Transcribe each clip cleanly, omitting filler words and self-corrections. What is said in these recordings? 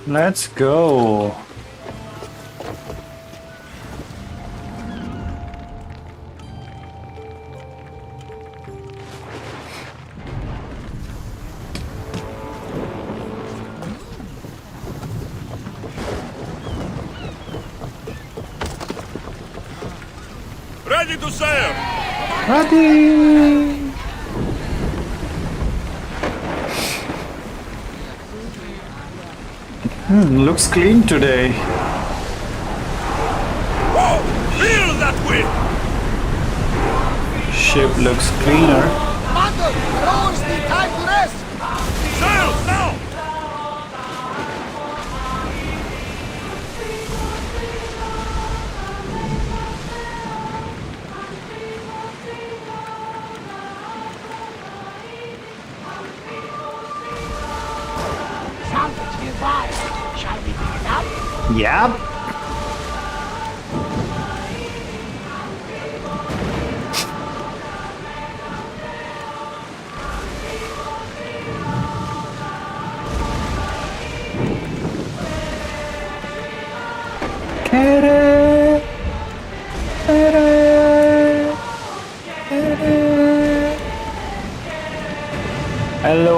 Let's go. Ready to sail! Ready. Looks clean today. Whoa! Feel that wind! Ship looks cleaner. Commander, rowers need time to rest. Sail now! Something's nearby. Shall we pick it up? Yep. Kere, kere, kere. Hello.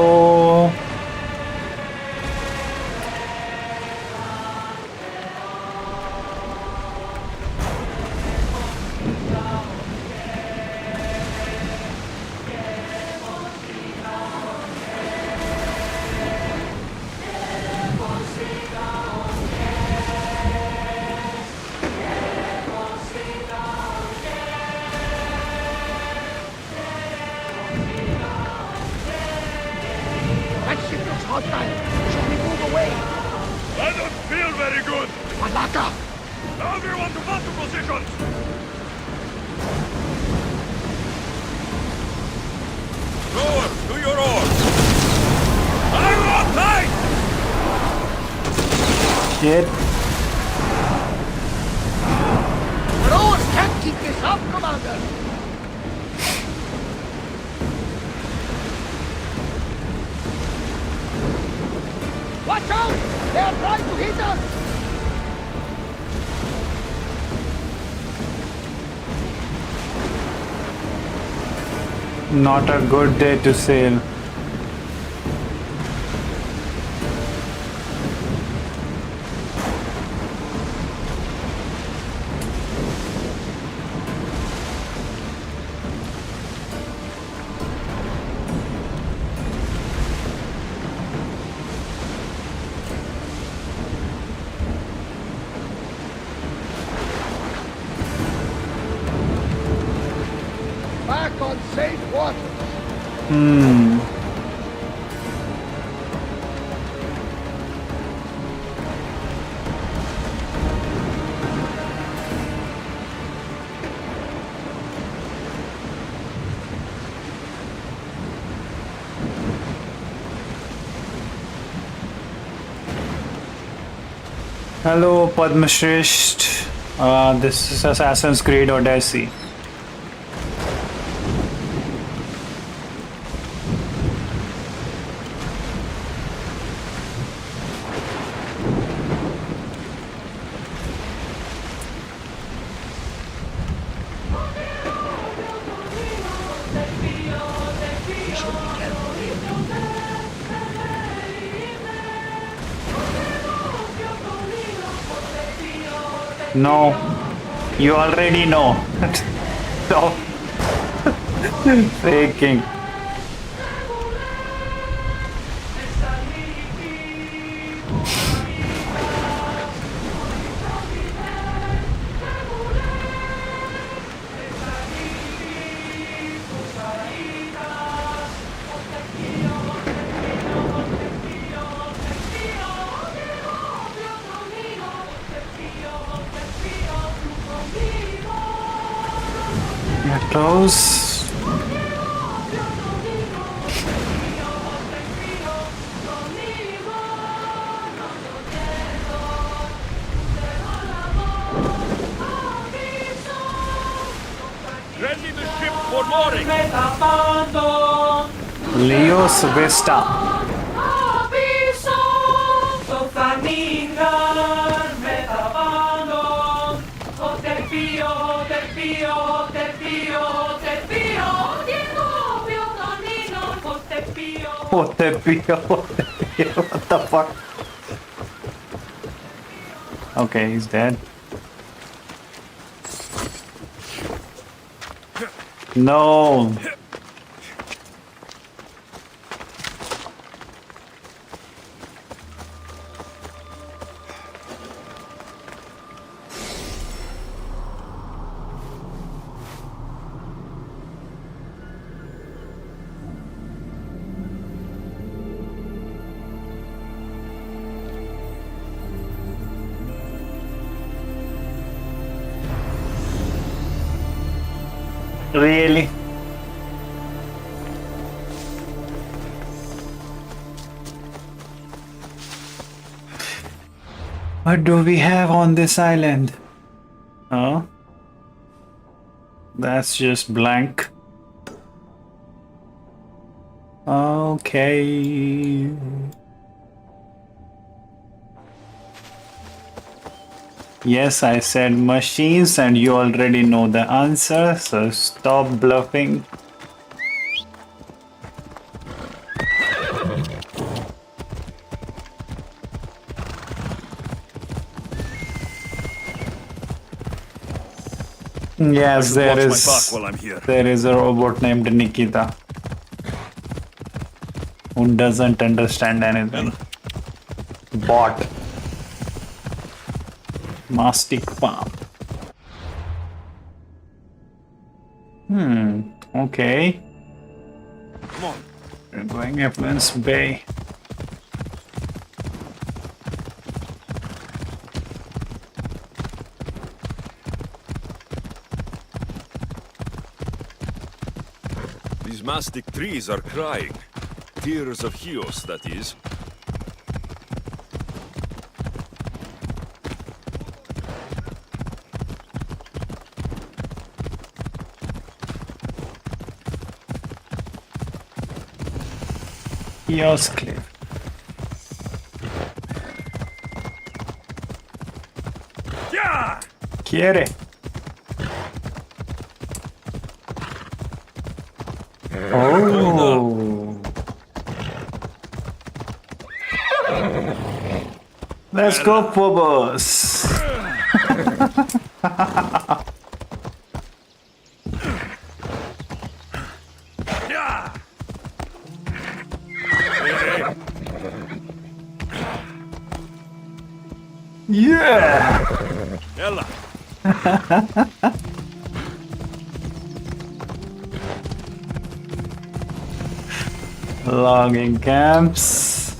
That ship looks hostile. Should we move away? I don't feel very good! Malaka! Everyone to battle positions! Rower, do your oars! I want tight! Shit. The rowers can't keep this up, Commander. Watch out! They are trying to hit us! Not a good day to sail. Back on safe waters. Hello, Padma Shresht. This is Assassin's Creed Odyssey. We should be careful here. No, you already know. Stop faking. Get close. Ready the ship for mooring! Leo's Vista. Abisso, What the fuck? Okay, he's dead. No. Really? What do we have on this island? Oh, that's just blank. Okay. Yes, I said machines and you already know the answer, so stop bluffing. Yes, there Watch my is. back while I'm here. There is a robot named Nikita who doesn't understand anything. Bot. Mastic farm. Okay. Come on. We're going Influence Bay. These mastic trees are crying. Tears of Chios, that is. Yours clear. Yeah! Quiere. Oh. Let's go, Phobos. Yeah! Yeah. Ella! Logging camps.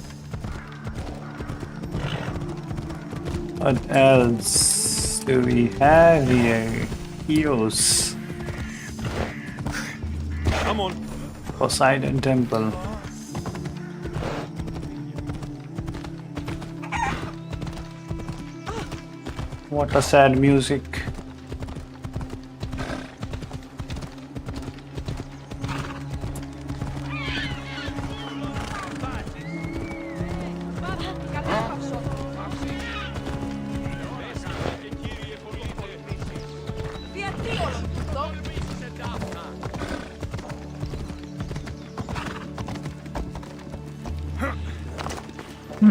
What else do we have here? Eos. Come on. Poseidon Temple. What a sad music.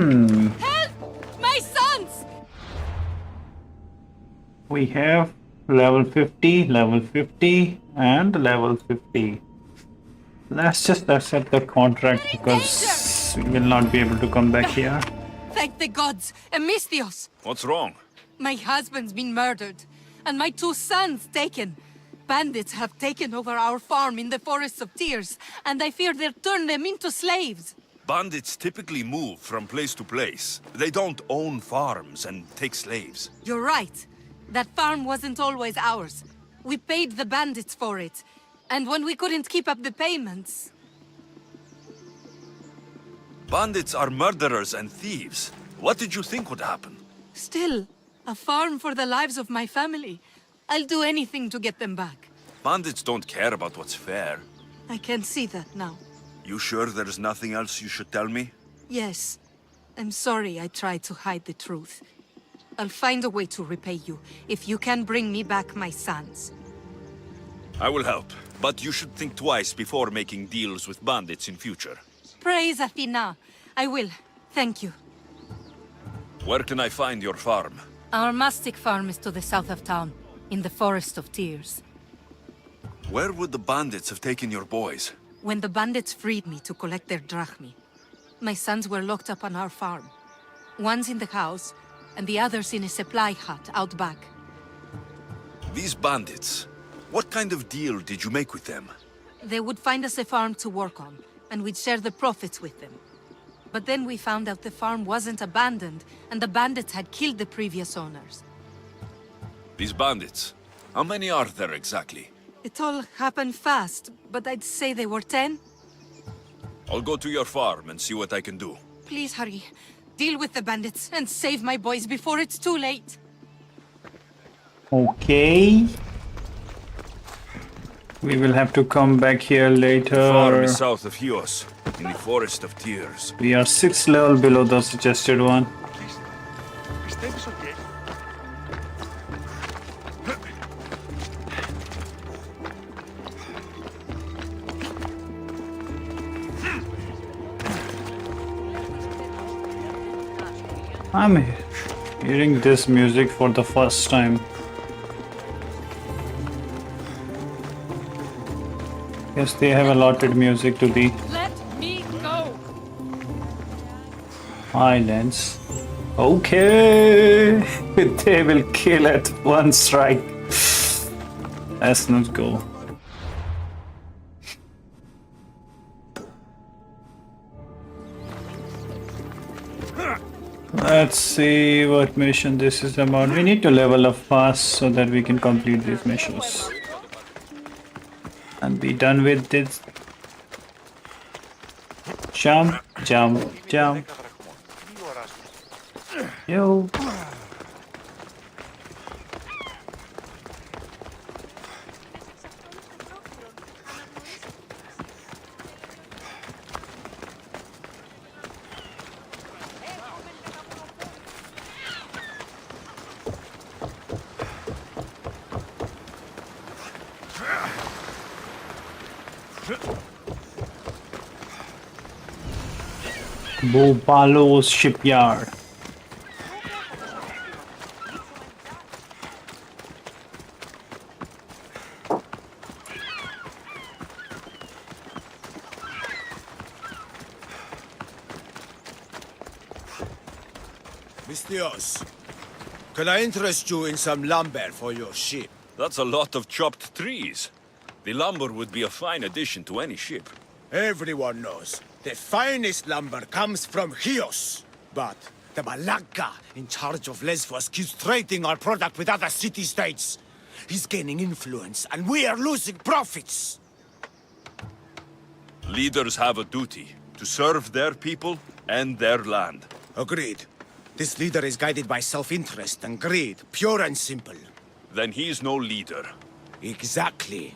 Help! My sons! We have level 50, and level 50. Let's just accept the contract because we will not be able to come back here. Thank the gods! Emistios! What's wrong? My husband's been murdered, and my 2 sons taken. Bandits have taken over our farm in the Forests of Tears, and I fear they'll turn them into slaves. Bandits typically move from place to place. They don't own farms and take slaves. You're right. That farm wasn't always ours. We paid the bandits for it. And when we couldn't keep up the payments... Bandits are murderers and thieves. What did you think would happen? Still, a farm for the lives of my family. I'll do anything to get them back. Bandits don't care about what's fair. I can see that now. You sure there's nothing else you should tell me? Yes. I'm sorry I tried to hide the truth. I'll find a way to repay you, if you can bring me back my sons. I will help, but you should think twice before making deals with bandits in future. Praise Athena. I will. Thank you. Where can I find your farm? Our mastic farm is to the south of town, in the Forest of Tears. Where would the bandits have taken your boys? When the bandits freed me to collect their drachmi, my sons were locked up on our farm. One's in the house, and the other's in a supply hut out back. These bandits, what kind of deal did you make with them? They would find us a farm to work on, and we'd share the profits with them. But then we found out the farm wasn't abandoned, and the bandits had killed the previous owners. These bandits, how many are there exactly? It all happened fast, but I'd say they were 10. I'll go to your farm and see what I can do. Please hurry. Deal with the bandits and save my boys before it's too late. Okay. We will have to come back here later. The farm is south of Chios, in the Forest of Tears. We are 6 level below the suggested one. Πιστεύεις ότι έχει? I'm hearing this music for the first time. Yes, they have allotted music to the Let me go! islands. Okay, they will kill at one strike. Let's not go. Let's see what mission this is about. We need to level up fast so that we can complete these missions and be done with this. Jump, jump, jump. Yo. Bopalo's shipyard. Mistios, can I interest you in some lumber for your ship? That's a lot of chopped trees. The lumber would be a fine addition to any ship. Everyone knows the finest lumber comes from Chios. But the Malaka in charge of Lesbos keeps trading our product with other city-states. He's gaining influence, and we are losing profits. Leaders have a duty to serve their people and their land. Agreed. This leader is guided by self-interest and greed, pure and simple. Then he's no leader. Exactly.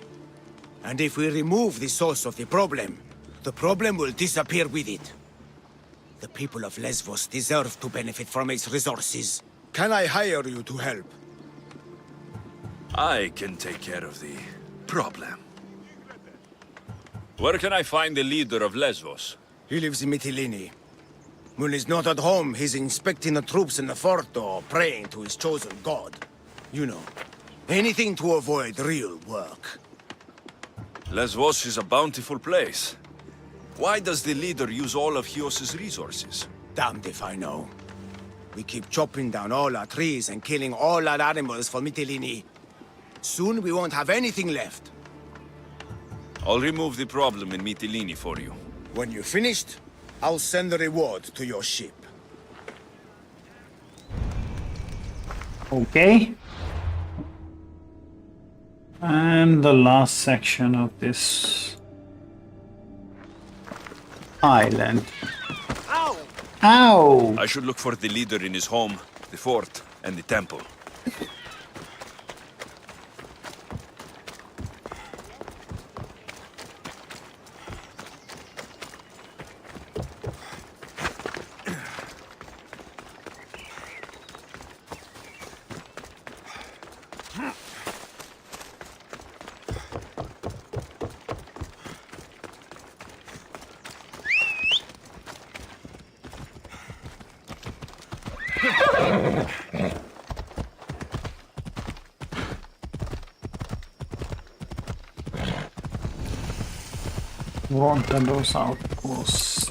And if we remove the source of the problem will disappear with it. The people of Lesbos deserve to benefit from its resources. Can I hire you to help? I can take care of the problem. Where can I find the leader of Lesbos? He lives in Mytilene. When he's not at home, he's inspecting the troops in the fort or praying to his chosen god. You know, anything to avoid real work. Lesbos is a bountiful place. Why does the leader use all of Chios' resources? Damned if I know. We keep chopping down all our trees and killing all our animals for Mytilene. Soon we won't have anything left. I'll remove the problem in Mytilene for you. When you're finished, I'll send the reward to your ship. Okay. And the last section of this island. Ow! Ow! I should look for the leader in his home, the fort, and the temple. Want those outposts.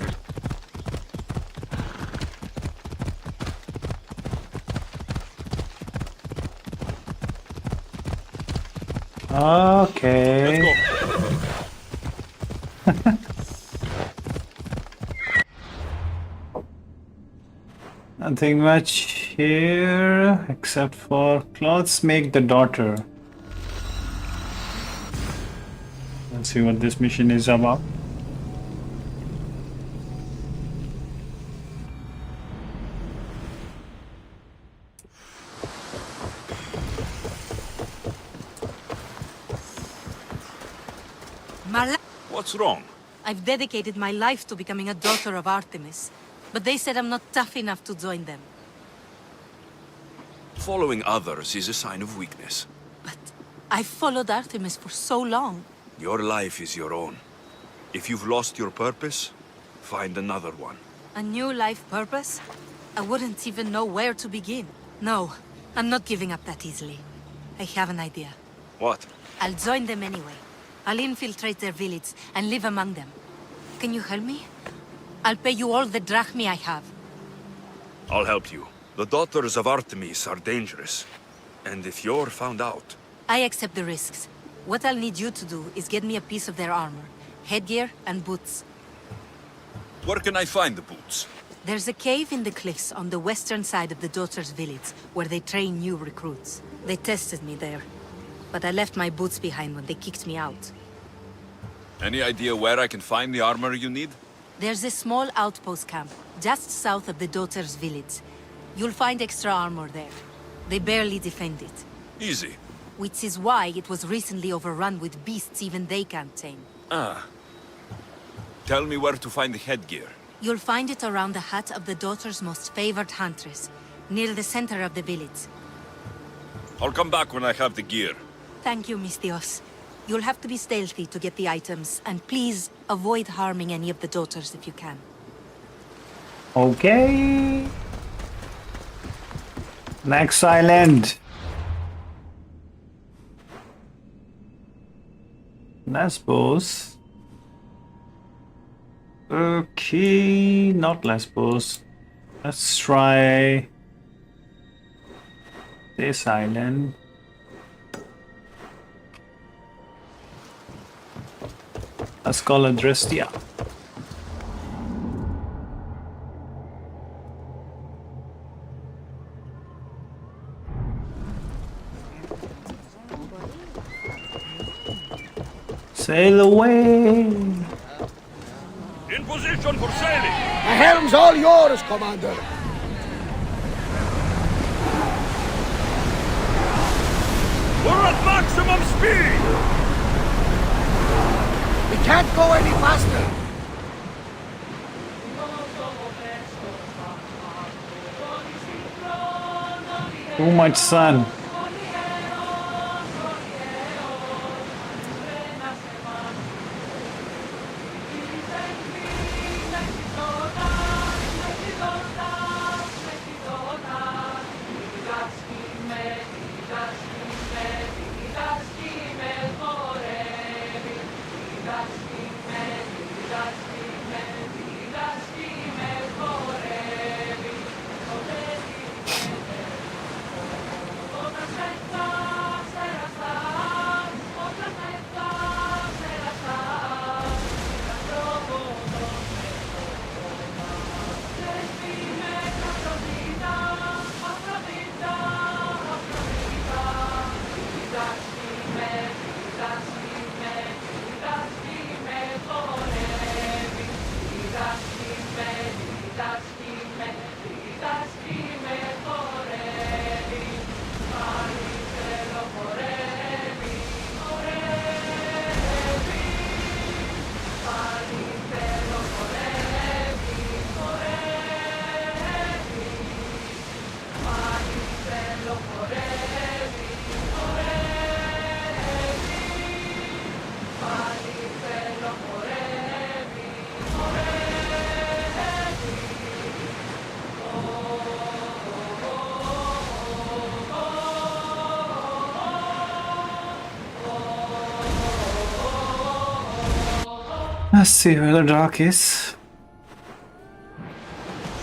Okay. Let's go. Nothing much here except for clothes make the daughter. Let's see what this mission is about. What's wrong? I've dedicated my life to becoming a daughter of Artemis, but they said I'm not tough enough to join them. Following others is a sign of weakness. But I've followed Artemis for so long. Your life is your own. If you've lost your purpose, find another one. A new life purpose? I wouldn't even know where to begin. No, I'm not giving up that easily. I have an idea. What? I'll join them anyway. I'll infiltrate their village and live among them. Can you help me? I'll pay you all the drachmi I have. I'll help you. The daughters of Artemis are dangerous. And if you're found out... I accept the risks. What I'll need you to do is get me a piece of their armor, headgear, and boots. Where can I find the boots? There's a cave in the cliffs on the western side of the Daughters' village, where they train new recruits. They tested me there, but I left my boots behind when they kicked me out. Any idea where I can find the armor you need? There's a small outpost camp, just south of the Daughters' village. You'll find extra armor there. They barely defend it. Easy. Which is why it was recently overrun with beasts even they can't tame. Ah. Tell me where to find the headgear. You'll find it around the hut of the Daughter's most favored huntress, near the center of the village. I'll come back when I have the gear. Thank you, Mistios. You'll have to be stealthy to get the items, and please avoid harming any of the daughters if you can. Okay. Next island. Lesbos. Okay, not Lesbos. Let's try this island. Let's call it Drestia. Sail away! In position for sailing! The helm's all yours, Commander. We're at maximum speed! We can't go any faster. Too much sun. Let's see where the dock is.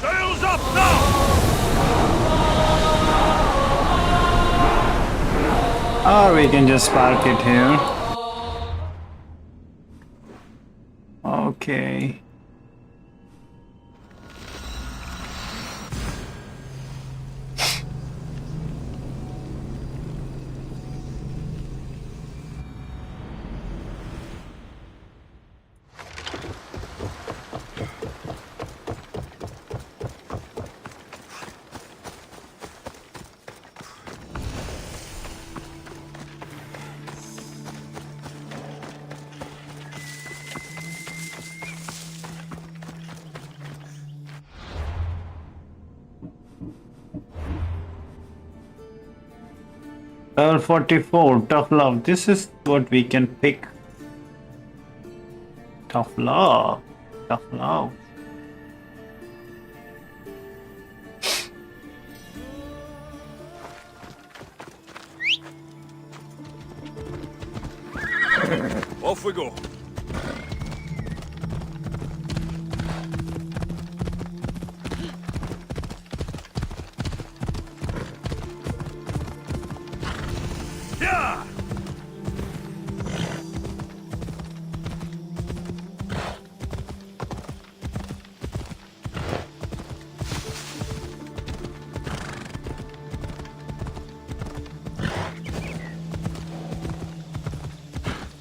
Sails up now! Or we can just park it here. Okay. Level 44, tough love. This is what we can pick. Tough love. Tough love. Off we go. Yeah!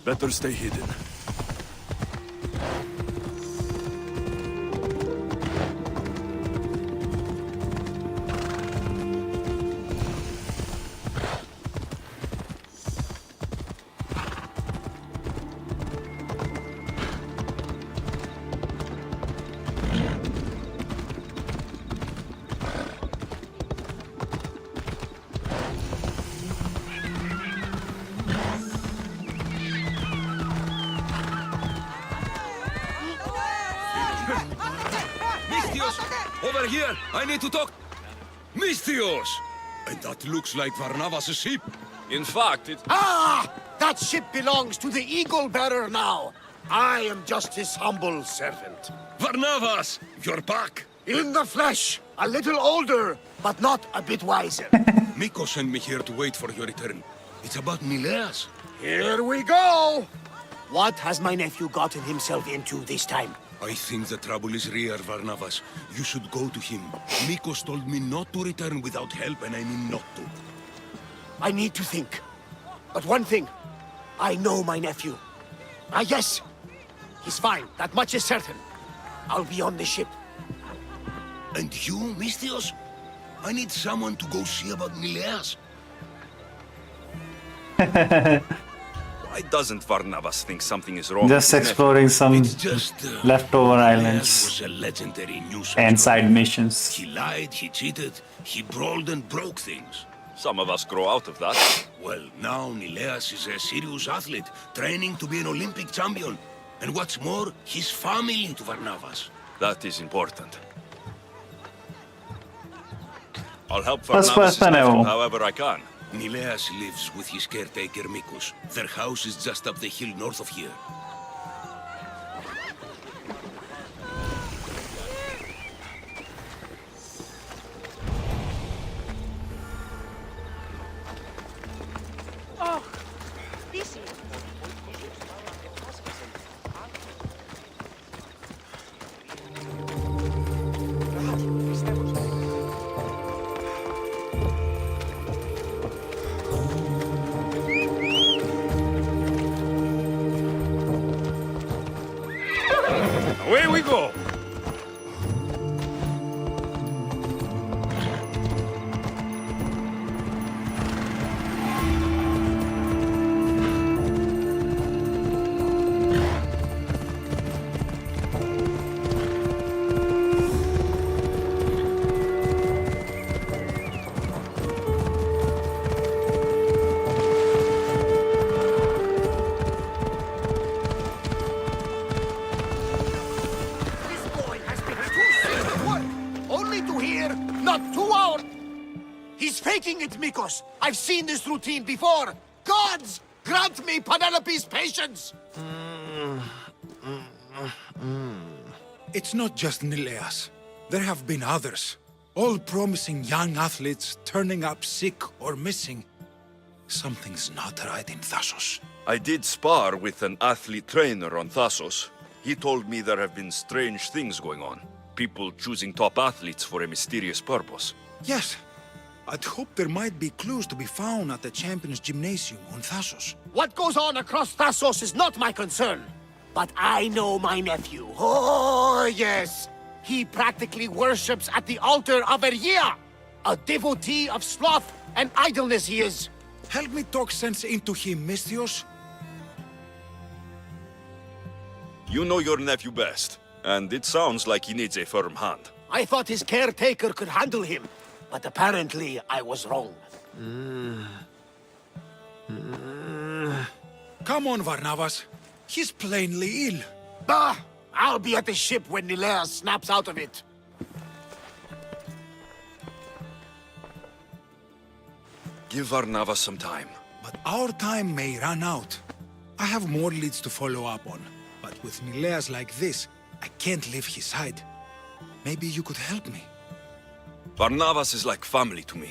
Better stay hidden. Over here! I need to talk... Mistios! And that looks like Varnavas' ship. In fact, it... Ah! That ship belongs to the Eagle Bearer now. I am just his humble servant. Varnavas! You're back! In the flesh, a little older, but not a bit wiser. Miko sent me here to wait for your return. It's about Mileas. Here we go! What has my nephew gotten himself into this time? I think the trouble is real, Varnavas. You should go to him. Mikos told me not to return without help, and I mean not to. I need to think. But one thing, I know my nephew. Ah, yes. He's fine. That much is certain. I'll be on the ship. And you, Mistios? I need someone to go see about Mileas. Why doesn't Varnavas think something is wrong? Just exploring some It's just, leftover Mileas islands was a legendary nuisance. and side missions. He lied, he cheated, he brawled and broke things. Some of us grow out of that. Well, now Nileas is a serious athlete, training to be an Olympic champion. And what's more, he's family to Varnavas. That is important. I'll help Varnavas however I can. Nileas lives with his caretaker Mikos. Their house is just up the hill north of here. Oh, busy. Away we go! This boy has been too sick to work. Only to hear, not 2 hours. He's faking it, Mikos. I've seen this routine before. Gods, grant me Penelope's patience. It's not just Nileas. There have been others. All promising young athletes turning up sick or missing. Something's not right in Thassos. I did spar with an athlete trainer on Thassos. He told me there have been strange things going on. People choosing top athletes for a mysterious purpose. Yes. I'd hoped there might be clues to be found at the Champions Gymnasium on Thassos. What goes on across Thassos is not my concern. But I know my nephew. Oh, yes. He practically worships at the altar of Ergia. A devotee of sloth and idleness he is. Help me talk sense into him, Misthios. You know your nephew best, and it sounds like he needs a firm hand. I thought his caretaker could handle him, but apparently I was wrong. Come on, Varnavas. He's plainly ill. Bah! I'll be at the ship when Nileas snaps out of it. Give Varnava some time. But our time may run out. I have more leads to follow up on. But with Nileas like this, I can't leave his side. Maybe you could help me. Varnavas is like family to me.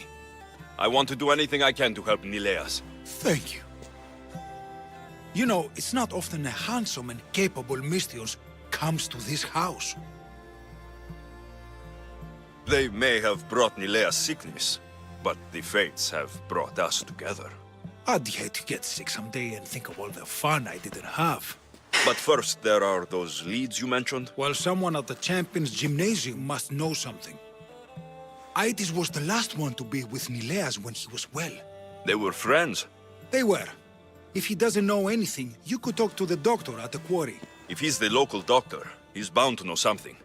I want to do anything I can to help Nileas. Thank you. You know, it's not often a handsome and capable Misthios comes to this house. They may have brought Nileas sickness, but the fates have brought us together. I'd hate to get sick someday and think of all the fun I didn't have. But first, there are those leads you mentioned. Well, someone at the Champions Gymnasium must know something. Aetis was the last one to be with Nileas when he was well. They were friends. They were. If he doesn't know anything, you could talk to the doctor at the quarry. If he's the local doctor, he's bound to know something.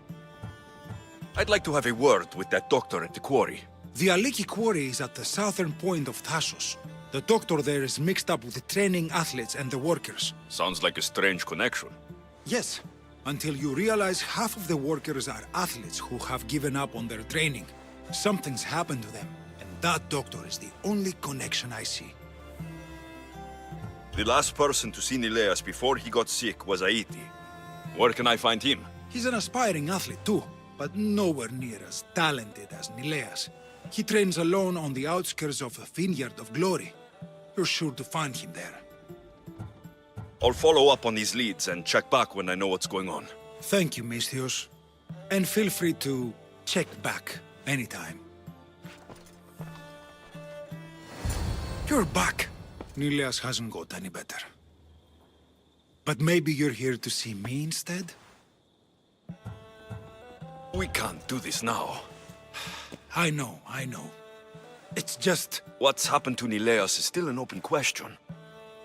I'd like to have a word with that doctor at the quarry. The Aliki quarry is at the southern point of Thassos. The doctor there is mixed up with the training athletes and the workers. Sounds like a strange connection. Yes, until you realize half of the workers are athletes who have given up on their training. Something's happened to them, and that doctor is the only connection I see. The last person to see Nileas before he got sick was Aiti. Where can I find him? He's an aspiring athlete too, but nowhere near as talented as Nileas. He trains alone on the outskirts of the Vineyard of Glory. You're sure to find him there. I'll follow up on these leads and check back when I know what's going on. Thank you, Misthios. And feel free to check back anytime. You're back. Nileas hasn't got any better. But maybe you're here to see me instead? We can't do this now. I know. It's just... What's happened to Nileas is still an open question.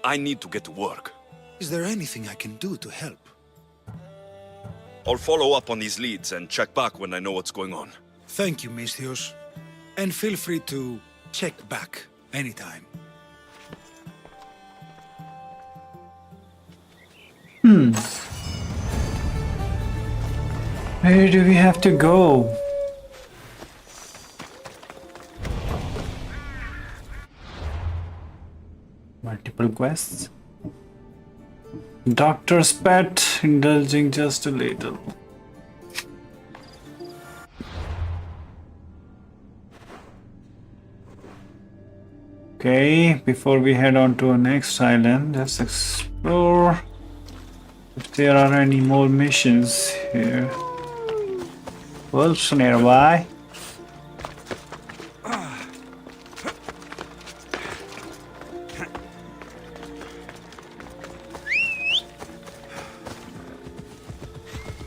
I need to get to work. Is there anything I can do to help? I'll follow up on these leads and check back when I know what's going on. Thank you, Misthios. And feel free to check back anytime. Where do we have to go? Multiple quests. Doctor's pet, indulging just a little. Okay, before we head on to our next island, let's explore if there are any more missions here. Wolves nearby.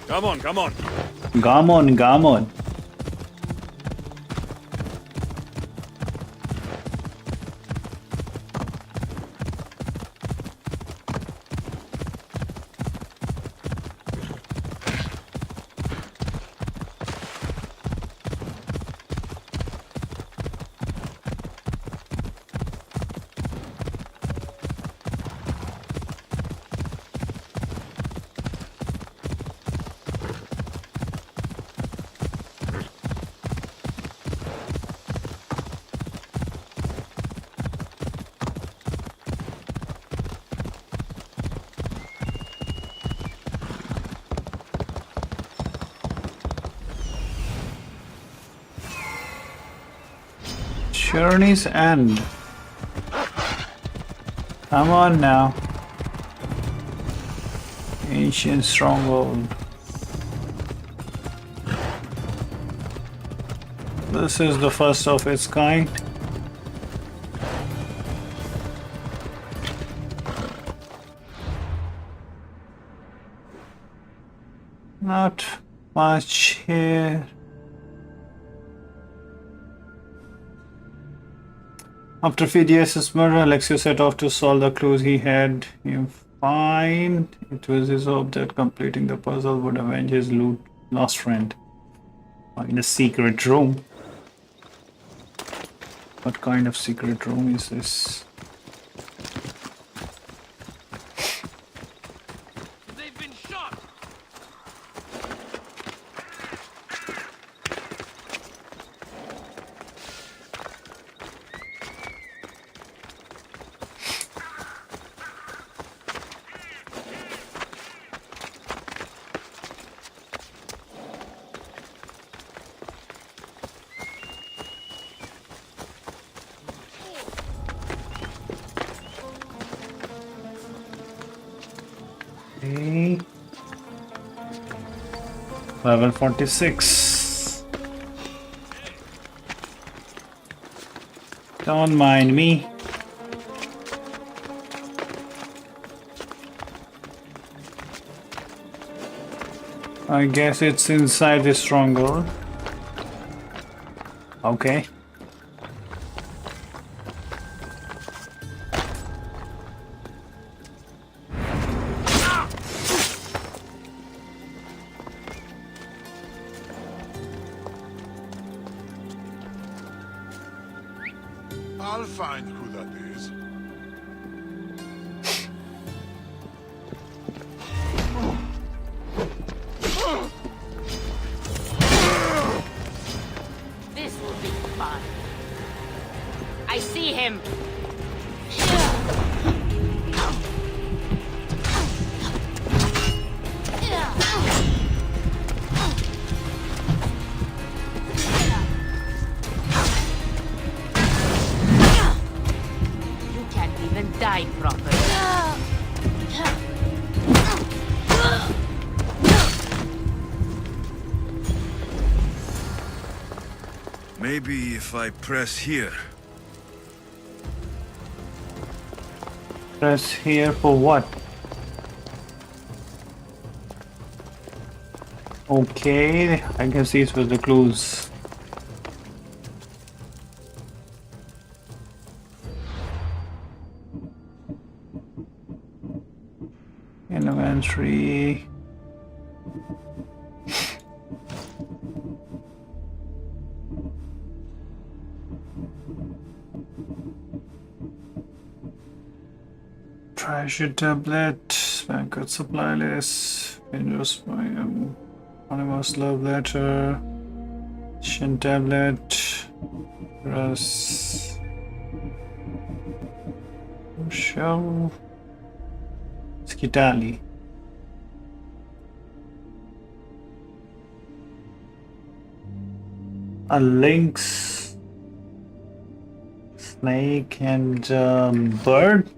Come on. Gamon. Journey's end. Come on now. Ancient stronghold. This is the first of its kind. Not much here. After Phidias' murder, Alexio set off to solve the clues he had him find. It was his hope that completing the puzzle would avenge his lost friend. In a secret room. What kind of secret room is this? They've been shot. Okay. Level 46. Don't mind me. I guess it's inside the stronghold. Okay. I'll find who that is. This will be fun. I see him. You can't even die properly. Maybe if I press here. Press here for what? Okay, I guess these were the clues. Inventory. Treasure tablet, banquet supply list, Windows anonymous love letter, shin tablet, Russ, show, Skitali. A lynx, snake, and bird.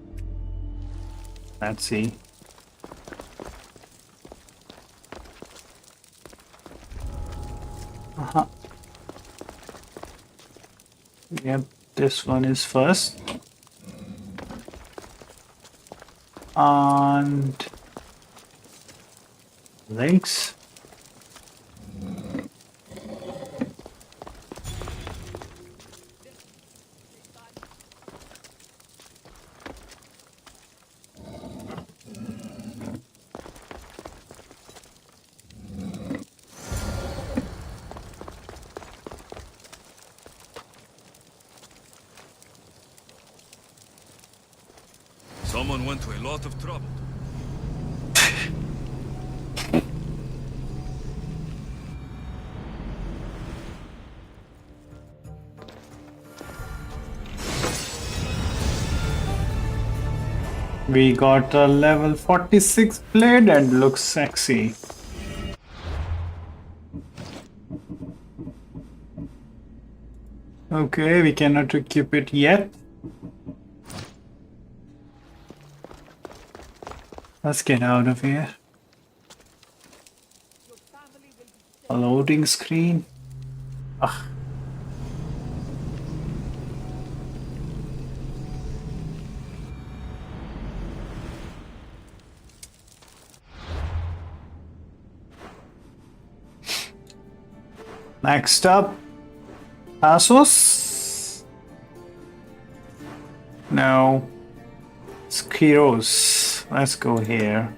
Let's see. Yep, this one is first. And links. Someone went to a lot of trouble. We got a level 46 blade and looks sexy. Okay, we cannot equip it yet. Let's get out of here. A loading screen. Ugh. Next up, Asos? No. Skiros. Let's go here.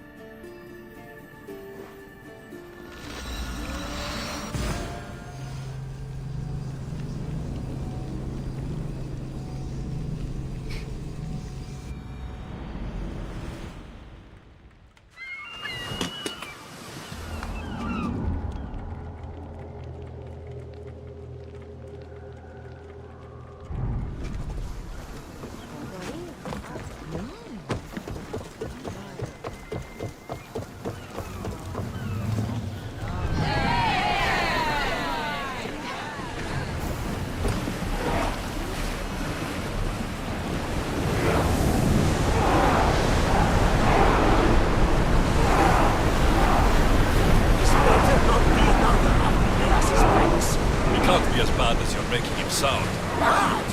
This better not be another of Elias's pranks. He can't be as bad as you're making him sound. Bad!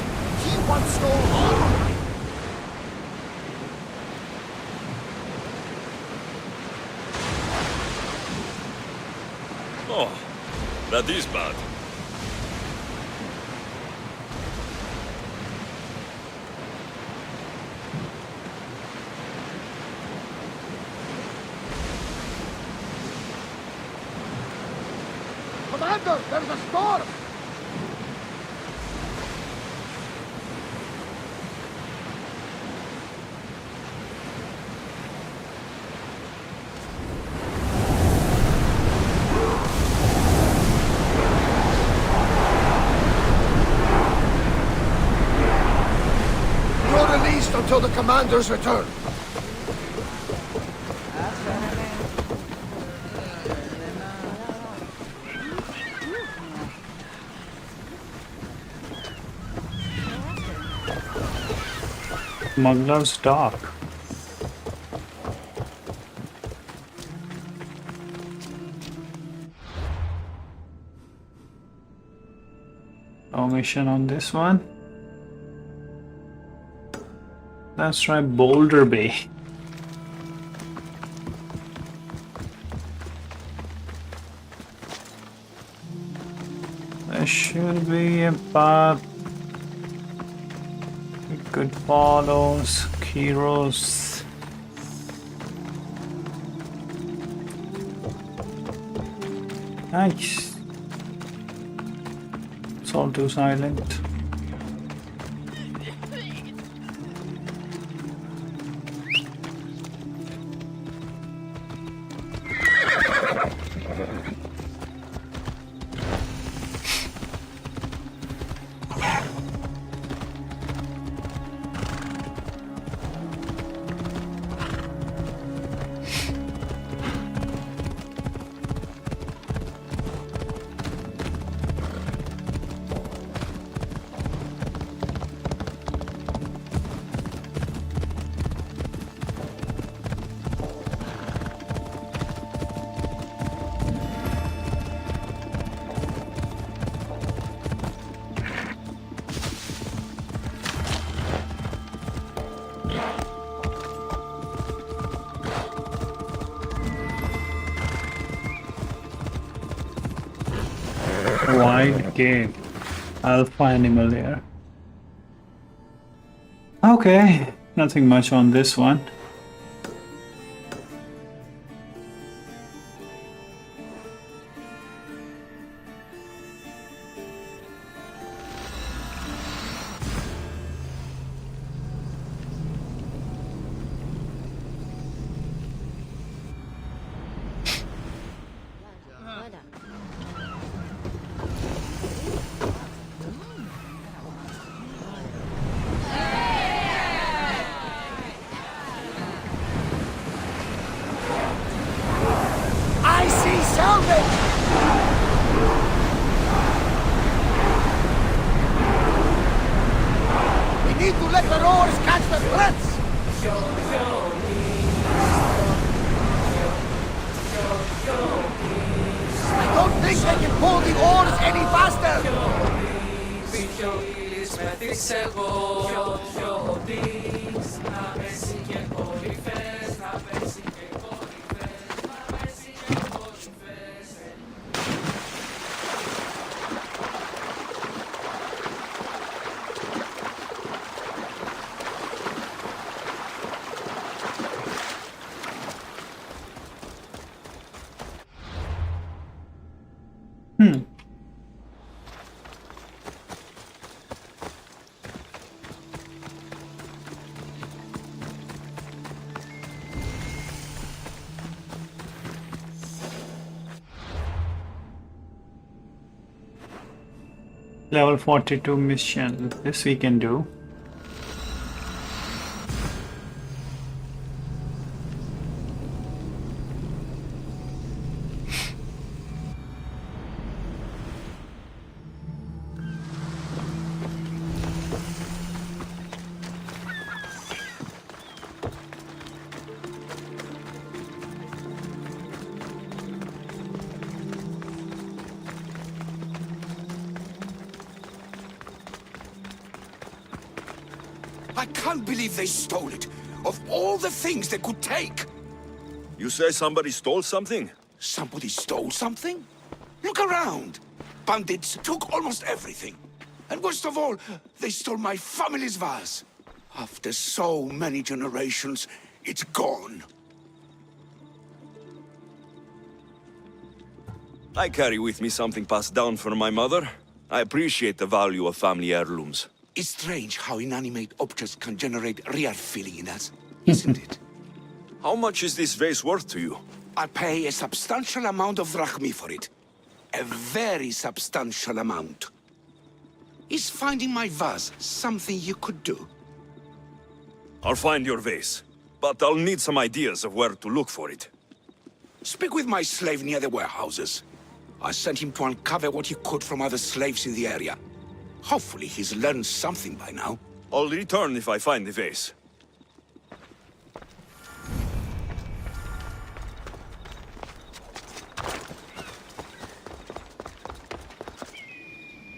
He once stole all of mine. Oh, that is bad. Commander, there's a storm! You're released until the commander's return. Smuggler's Dock. No mission on this one. Let's try Boulder Bay. There should be a path we could follow. Skiros. Nice. It's all too silent. Wide gate. Alpha animal here. Okay, nothing much on this one. need to let the roars catch the threats! I don't think they can pull the oars any faster! Level 42 mission. This we can do. I can't believe they stole it. Of all the things they could take. You say somebody stole something? Somebody stole something? Look around. Bandits took almost everything. And worst of all, they stole my family's vase. After so many generations, it's gone. I carry with me something passed down from my mother. I appreciate the value of family heirlooms. It's strange how inanimate objects can generate real feeling in us, isn't it? How much is this vase worth to you? I pay a substantial amount of drachmi for it. A very substantial amount. Is finding my vase something you could do? I'll find your vase, but I'll need some ideas of where to look for it. Speak with my slave near the warehouses. I sent him to uncover what he could from other slaves in the area. Hopefully he's learned something by now. I'll return if I find the vase.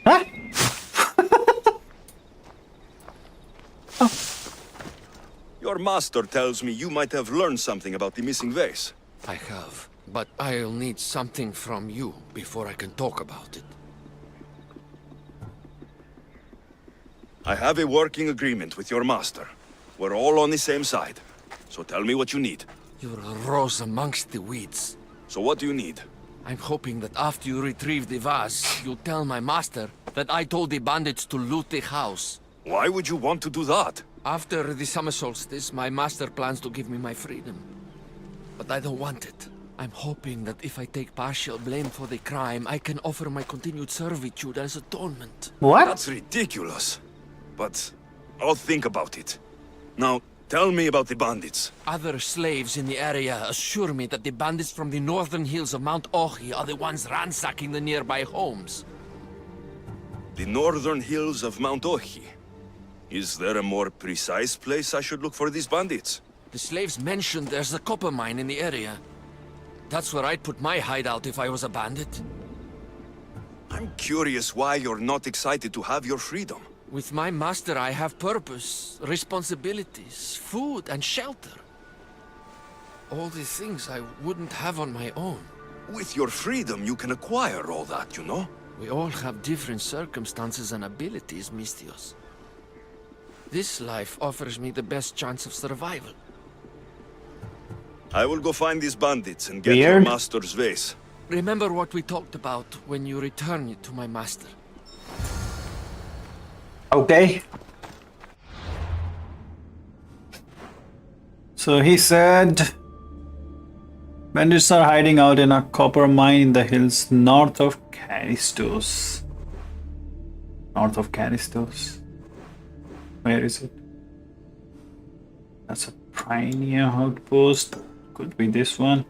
Huh? Your master tells me you might have learned something about the missing vase. I have, but I'll need something from you before I can talk about it. I have a working agreement with your master. We're all on the same side. So tell me what you need. You're a rose amongst the weeds. So what do you need? I'm hoping that after you retrieve the vase, you'll tell my master that I told the bandits to loot the house. Why would you want to do that? After the summer solstice, my master plans to give me my freedom. But I don't want it. I'm hoping that if I take partial blame for the crime, I can offer my continued servitude as atonement. What? That's ridiculous. But I'll think about it. Now, tell me about the bandits. Other slaves in the area assure me that the bandits from the northern hills of Mount Ohi are the ones ransacking the nearby homes. The northern hills of Mount Ohi. Is there a more precise place I should look for these bandits? The slaves mentioned there's a copper mine in the area. That's where I'd put my hideout if I was a bandit. I'm curious why you're not excited to have your freedom. With my master, I have purpose, responsibilities, food, and shelter. All the things I wouldn't have on my own. With your freedom, you can acquire all that, you know? We all have different circumstances and abilities, Mistios. This life offers me the best chance of survival. I will go find these bandits and get your Weird. master's vase. Remember what we talked about when you return it to my master. Okay. So he said bandits are hiding out in a copper mine in the hills north of Caristos. North of Caristos. Where is it? That's a pioneer outpost. Could be this one.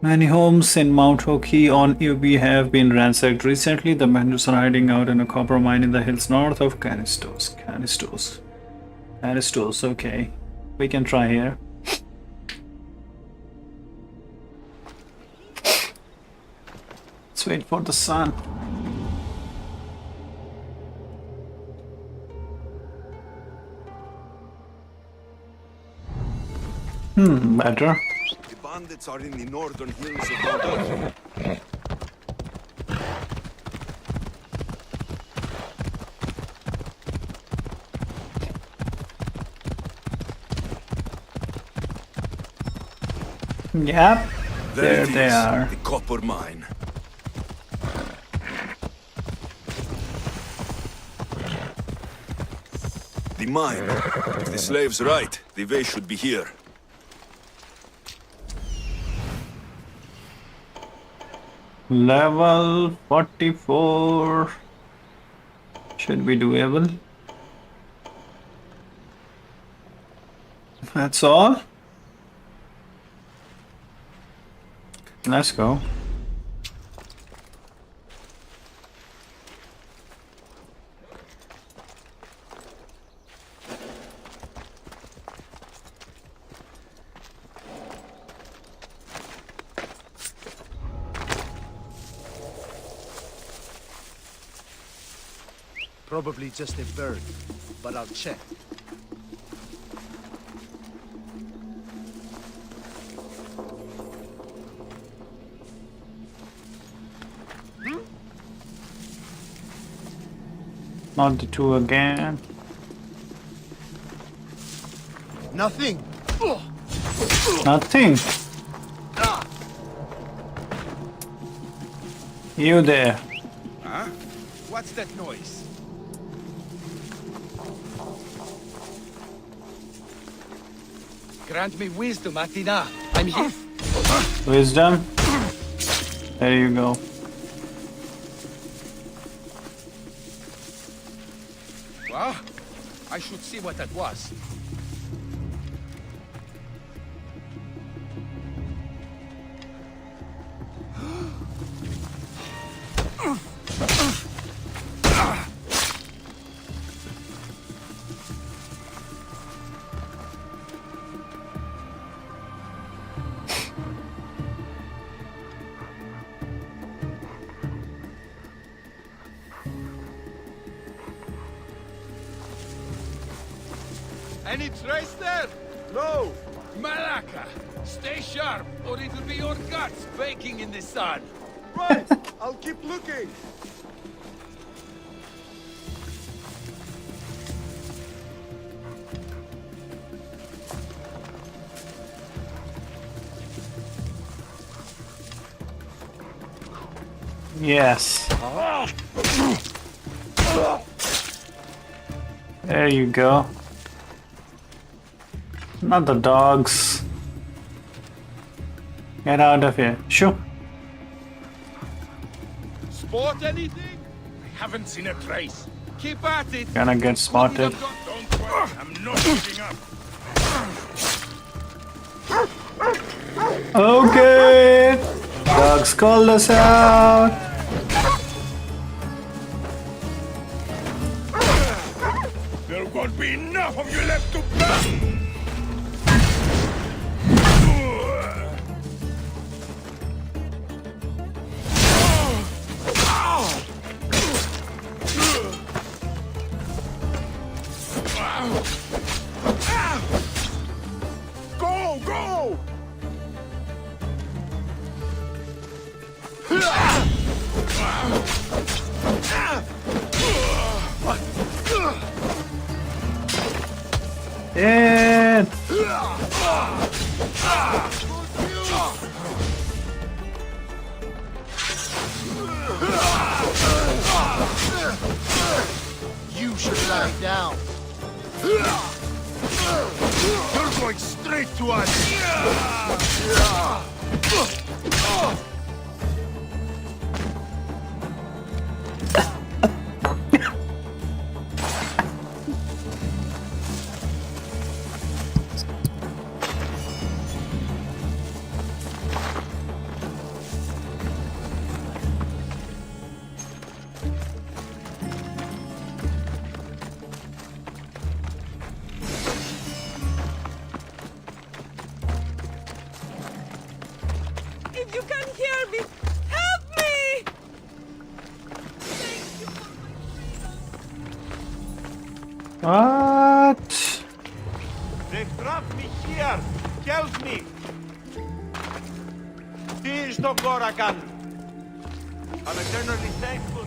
Many homes in Mount Hoki on UB have been ransacked recently. The bandits are hiding out in a copper mine in the hills north of Canistos. Canistos, okay. We can try here. Let's wait for the sun. Better. The bandits are in the northern hills of Mount Odyssey. Yep. There it they is, are. the copper mine. The mine. If the slave's right, the way should be here. Level 44 should be doable. That's all. Let's go. Probably just a bird, but I'll check. Not the two again. Nothing. Nothing. You there. Huh? What's that noise? Grant me wisdom, Athena. I'm here. Wisdom. There you go. Well, I should see what that was. Any trace there? No. Malaka, stay sharp, or it'll be your guts baking in the sun. Right! I'll keep looking! Yes. There you go. Not the dogs. Get out of here. Shoo. Spot anything? I haven't seen a trace. Keep at it. Gonna get spotted. Don't worry, I'm not giving up. Okay. Dogs called us out. There won't be enough of you left to burn. Go! Go! Yeah. You should lie down. You're going straight to us! What? They trapped me here. Help me. Please don't go, Rakan. I'm eternally thankful.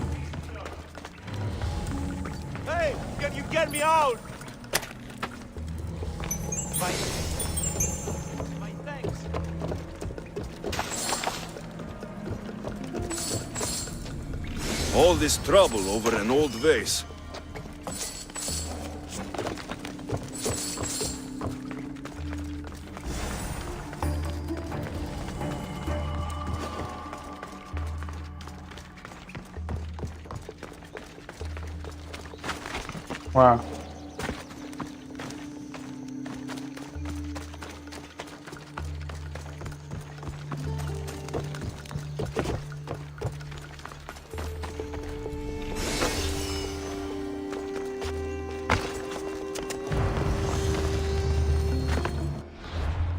Hey, can you get me out? My thanks. All this trouble over an old vase. Wow.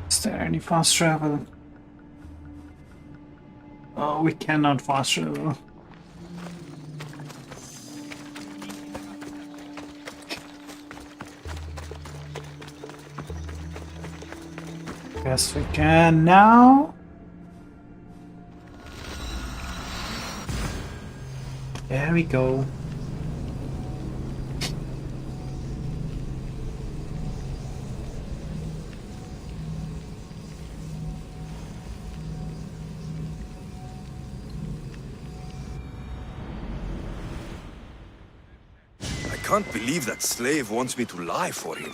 Is there any fast travel? Oh, we cannot fast travel. Yes, we can now. There we go. I can't believe that slave wants me to lie for him.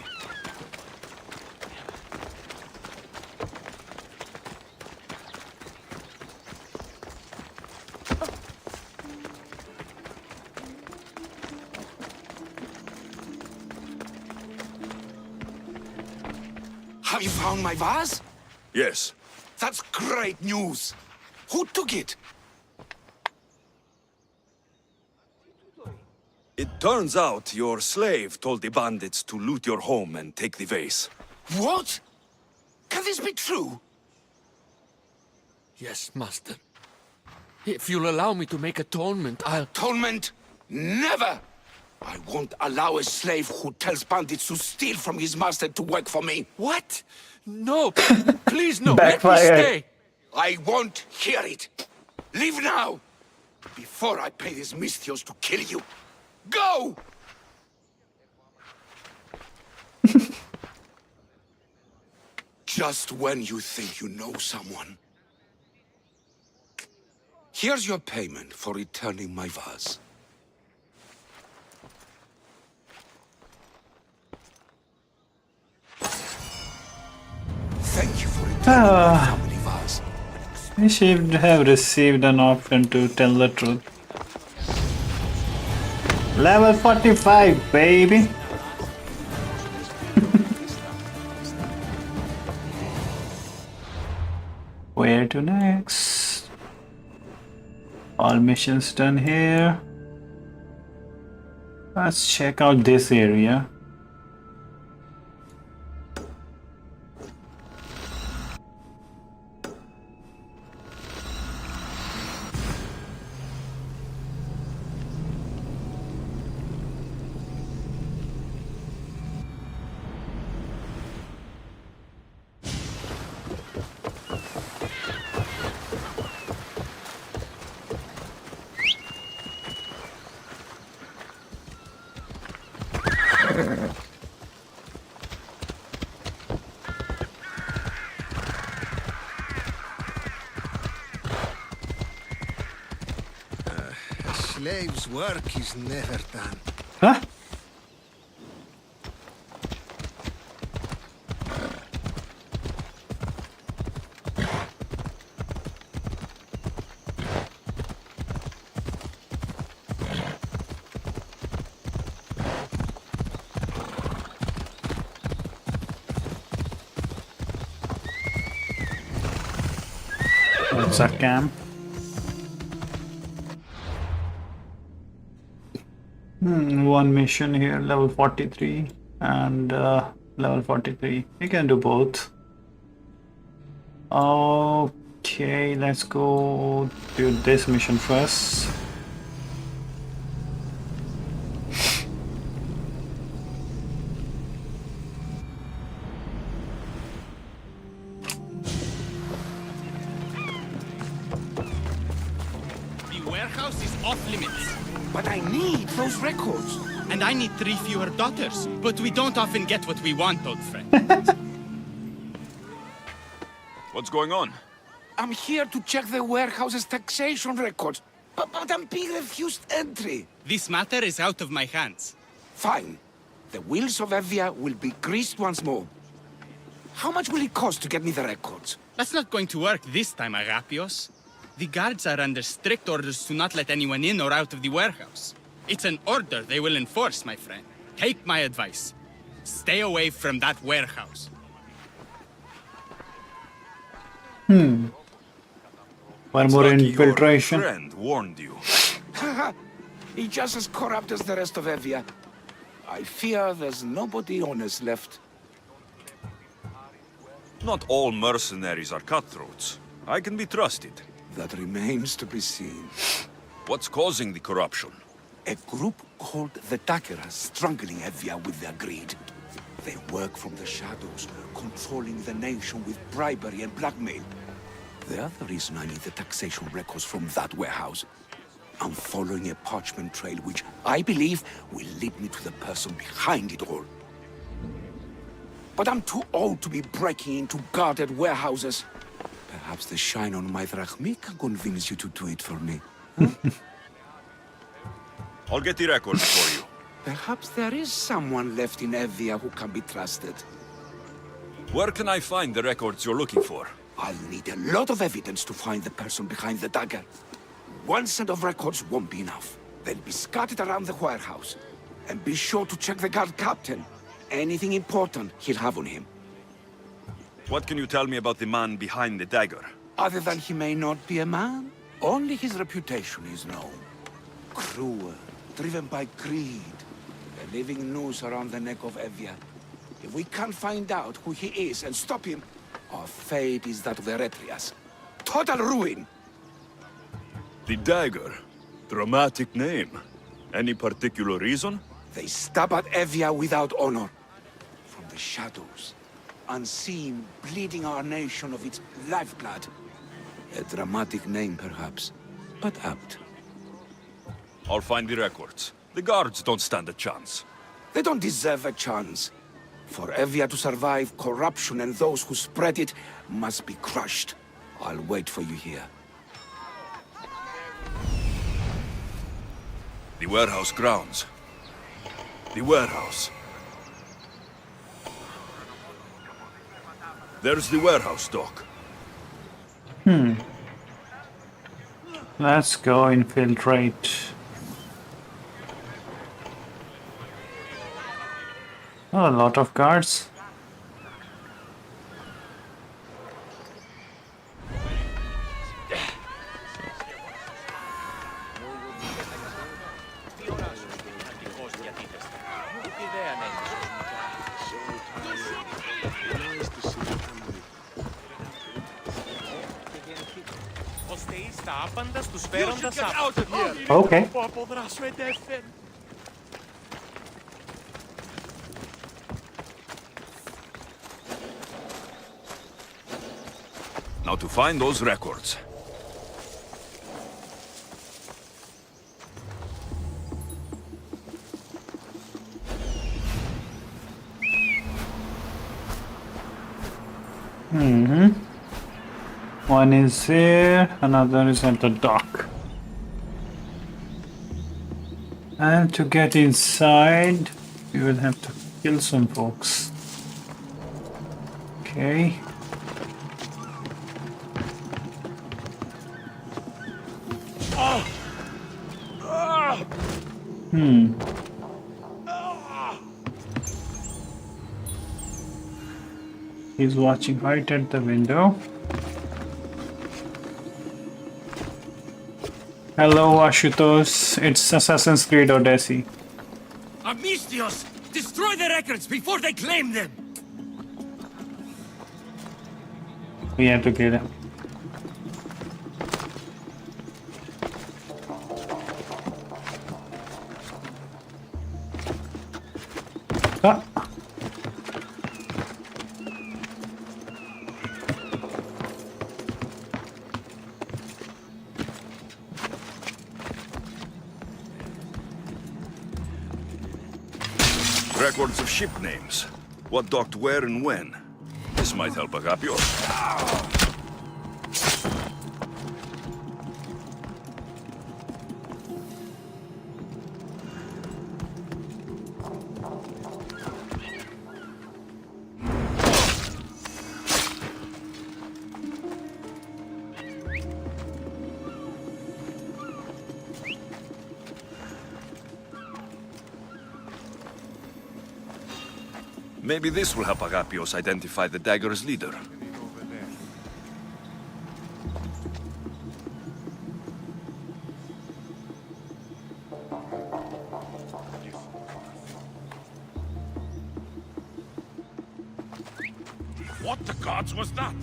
Have you found my vase? Yes. That's great news. Who took it? It turns out your slave told the bandits to loot your home and take the vase. What? Can this be true? Yes, Master. If you'll allow me to make atonement, I'll... Atonement? Never! I won't allow a slave who tells bandits to steal from his master to work for me. What? No! Please, no! Let me Backfired. stay! I won't hear it. Leave now, before I pay these Misthios to kill you. Go! Just when you think you know someone. Here's your payment for returning my vase. Thank you for returning my family vase. We should have received an option to tell the truth. Level 45, baby! Where to next? All missions done here. Let's check out this area. A slave's work is never done. Huh? What's that camp? One mission here, level 43 and level 43. You can do both. Okay, let's go do this mission first. off limits. But I need those records. And I need 3 fewer daughters. But we don't often get what we want, old friend. What's going on? I'm here to check the warehouse's taxation records, but I'm being refused entry. This matter is out of my hands. Fine. The wheels of Evia will be greased once more. How much will it cost to get me the records? That's not going to work this time, Agapios. The guards are under strict orders to not let anyone in or out of the warehouse. It's an order they will enforce, my friend. Take my advice. Stay away from that warehouse. One more Lucky infiltration. Your friend warned you. He's just as corrupt as the rest of Evia. I fear there's nobody honest left. Not all mercenaries are cutthroats. I can be trusted. That remains to be seen. What's causing the corruption? A group called the Dakeras strangling Evia with their greed. They work from the shadows, controlling the nation with bribery and blackmail. The other reason I need the taxation records from that warehouse. I'm following a parchment trail which I believe will lead me to the person behind it all. But I'm too old to be breaking into guarded warehouses. Perhaps the shine on my drachmi can convince you to do it for me. I'll get the records for you. Perhaps there is someone left in Evia who can be trusted. Where can I find the records you're looking for? I'll need a lot of evidence to find the person behind the dagger. One set of records won't be enough. They'll be scattered around the warehouse. And be sure to check the guard captain. Anything important he'll have on him. What can you tell me about the man behind the dagger? Other than he may not be a man, only his reputation is known. Cruel, driven by greed. A living noose around the neck of Evia. If we can't find out who he is and stop him, our fate is that of the Eretrias. Total ruin! The dagger. Dramatic name. Any particular reason? They stab at Evia without honor. From the shadows. Unseen, bleeding our nation of its lifeblood. A dramatic name, perhaps, but apt. I'll find the records. The guards don't stand a chance. They don't deserve a chance. For Evia to survive, corruption and those who spread it must be crushed. I'll wait for you here. The warehouse grounds. The warehouse. There's the warehouse dock. Let's go infiltrate. Oh, a lot of guards. Okay. Now to find those records. One is here, another is at the dock. And to get inside, we will have to kill some folks. Okay. He's watching right at the window. Hello, Ashutosh. It's Assassin's Creed Odyssey. Amistios! Destroy the records before they claim them! We have to kill him. Ah. Records of ship names. What docked where and when. This might help Agapio. Maybe this will help Agapios identify the dagger's leader. What the gods was that?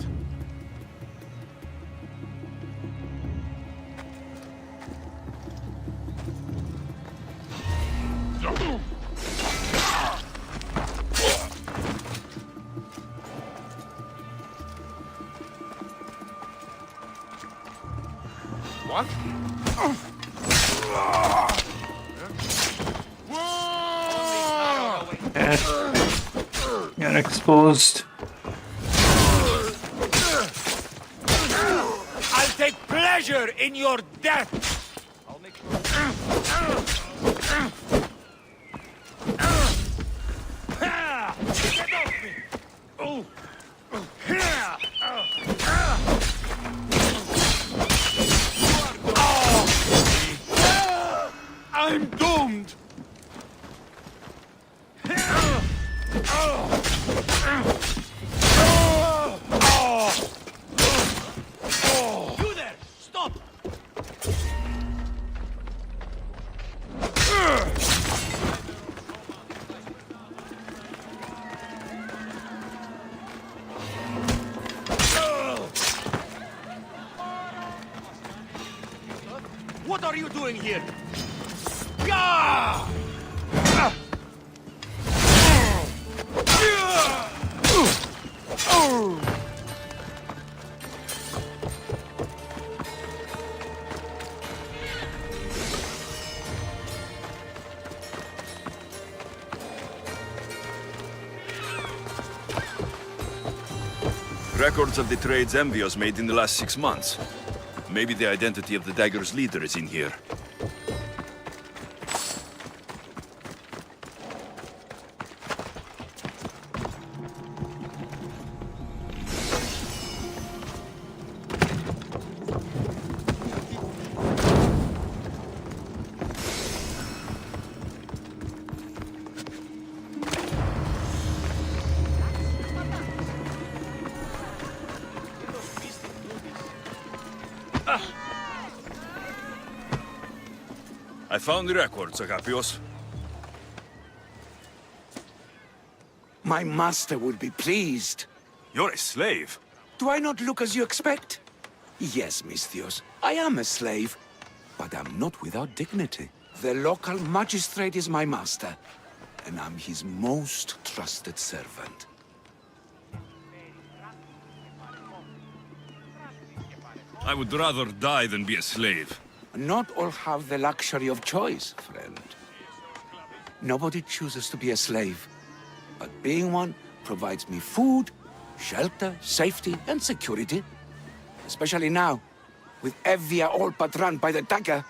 What? You're exposed. I'll take pleasure in your death! I'll make sure. Get off me! Oh! I'm doomed! You there! Stop! What are you doing here? Yeah! Records of the trades Envios made in the last 6 months. Maybe the identity of the dagger's leader is in here. I found the records, Agapios. My master would be pleased. You're a slave. Do I not look as you expect? Yes, Misthios, I am a slave, but I'm not without dignity. The local magistrate is my master, and I'm his most trusted servant. I would rather die than be a slave. Not all have the luxury of choice, friend. Nobody chooses to be a slave, but being one provides me food, shelter, safety, and security. Especially now, with Evia all but run by the dagger.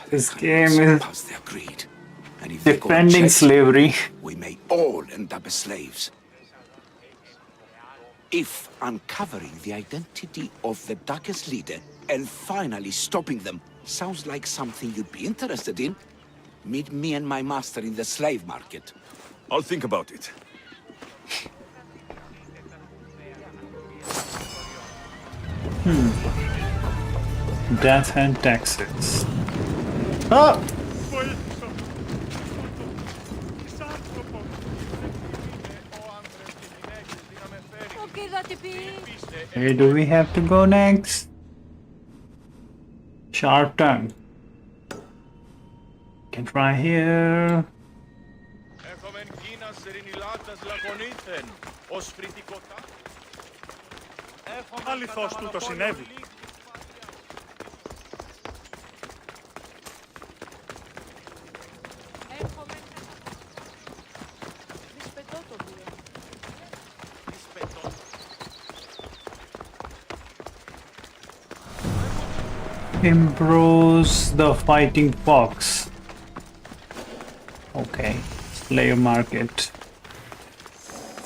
This game is Past their greed. And if they go defending unchecked, slavery. we may all end up as slaves. If uncovering the identity of the darkest leader and finally stopping them sounds like something you'd be interested in, meet me and my master in the slave market. I'll think about it. Death and taxes. Oh! Where do we have to go next? Sharp tongue. Can try here. Αληθώς τούτο συνέβη. Improves the fighting fox. Okay. Slave market.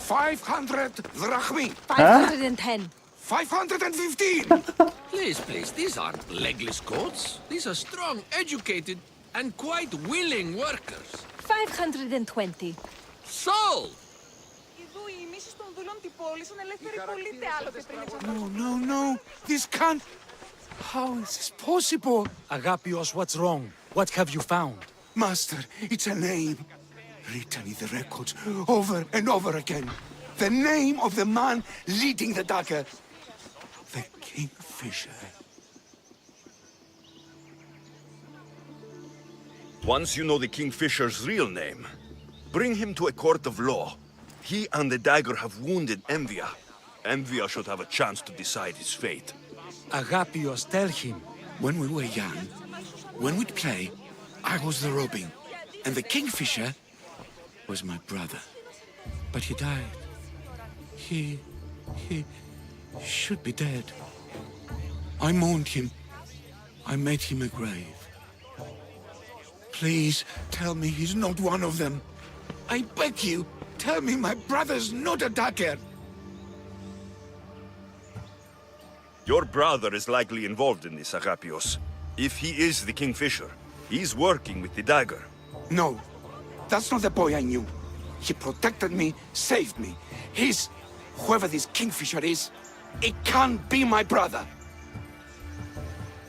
500 drachmi. 510. 515. Please, please, these aren't legless goats. These are strong, educated, and quite willing workers. 520. Sold! No. This can't... How is this possible? Agapios, what's wrong? What have you found? Master, it's a name. Written in the records over and over again. The name of the man leading the dagger. The Kingfisher. Once you know the Kingfisher's real name, bring him to a court of law. He and the dagger have wounded Envia. Envia should have a chance to decide his fate. Agapios, tell him. When we were young, when we'd play, I was the robin. And the Kingfisher was my brother. But he died. He should be dead. I mourned him. I made him a grave. Please, tell me he's not one of them. I beg you, tell me my brother's not a dagger. Your brother is likely involved in this, Agapios. If he is the Kingfisher, he's working with the dagger. No, that's not the boy I knew. He protected me, saved me. He's... whoever this Kingfisher is, it can't be my brother.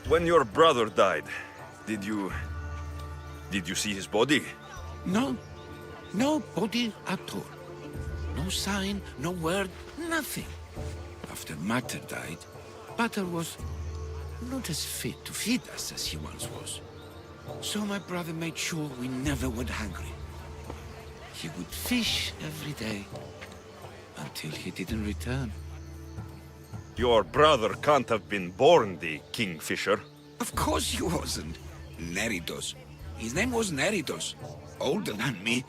When your brother died, did you see his body? No. No body at all. No sign, no word, nothing. After Mater died, Pater was not as fit to feed us as he once was. So my brother made sure we never went hungry. He would fish every day until he didn't return. Your brother can't have been born the Kingfisher. Of course he wasn't. Neridos. His name was Neridos. Older than me.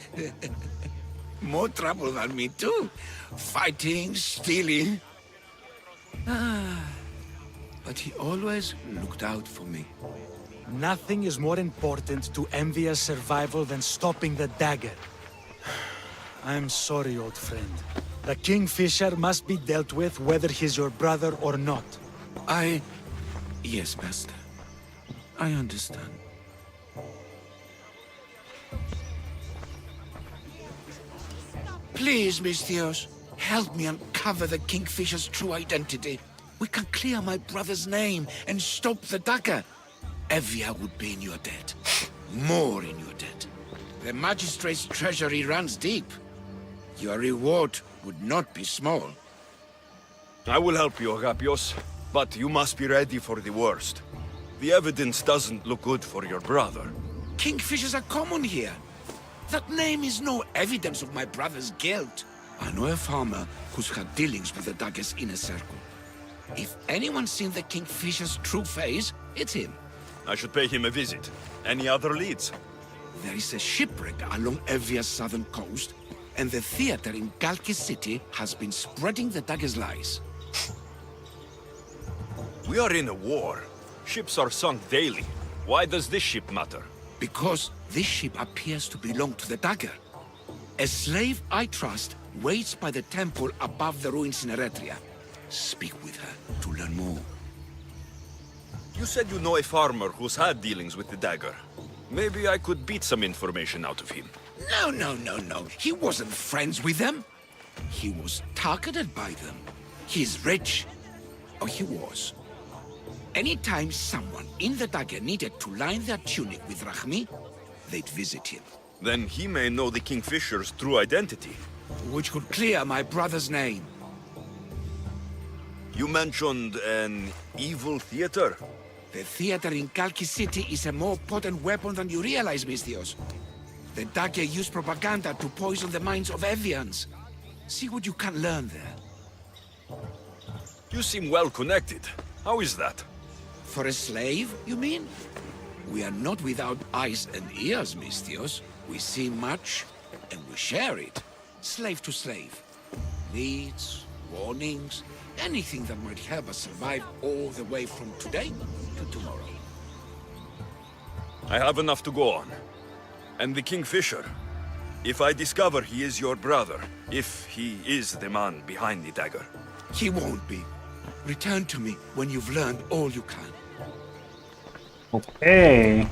More trouble than me too. Fighting, stealing. But he always looked out for me. Nothing is more important to Envia's survival than stopping the dagger. I'm sorry, old friend. The Kingfisher must be dealt with whether he's your brother or not. Yes, Master. I understand. Please, Misthios, help me uncover the Kingfisher's true identity. We can clear my brother's name and stop the dagger. Evia would be in your debt. More in your debt. The magistrate's treasury runs deep. Your reward would not be small. I will help you, Agapios, but you must be ready for the worst. The evidence doesn't look good for your brother. Kingfishers are common here. That name is no evidence of my brother's guilt. I know a farmer who's had dealings with the dagger's inner circle. If anyone's seen the Kingfisher's true face, it's him. I should pay him a visit. Any other leads? There is a shipwreck along Evia's southern coast, and the theater in Galkis City has been spreading the dagger's lies. We are in a war. Ships are sunk daily. Why does this ship matter? Because this ship appears to belong to the dagger. A slave I trust waits by the temple above the ruins in Eretria. Speak with her to learn more. You said you know a farmer who's had dealings with the dagger. Maybe I could beat some information out of him. No. He wasn't friends with them. He was targeted by them. He's rich. Or he was. Anytime someone in the dagger needed to line their tunic with Rahmi, they'd visit him. Then he may know the Kingfisher's true identity. Which could clear my brother's name. You mentioned an evil theater? The theater in Kalki City is a more potent weapon than you realize, Misthios. The dagger used propaganda to poison the minds of Evians. See what you can learn there. You seem well connected. How is that? For a slave, you mean? We are not without eyes and ears, Misthios. We see much, and we share it. Slave to slave. Needs, warnings, anything that might help us survive all the way from today to tomorrow. I have enough to go on. And the Kingfisher. If I discover he is your brother, if he is the man behind the dagger. He won't be. Return to me when you've learned all you can. Okay.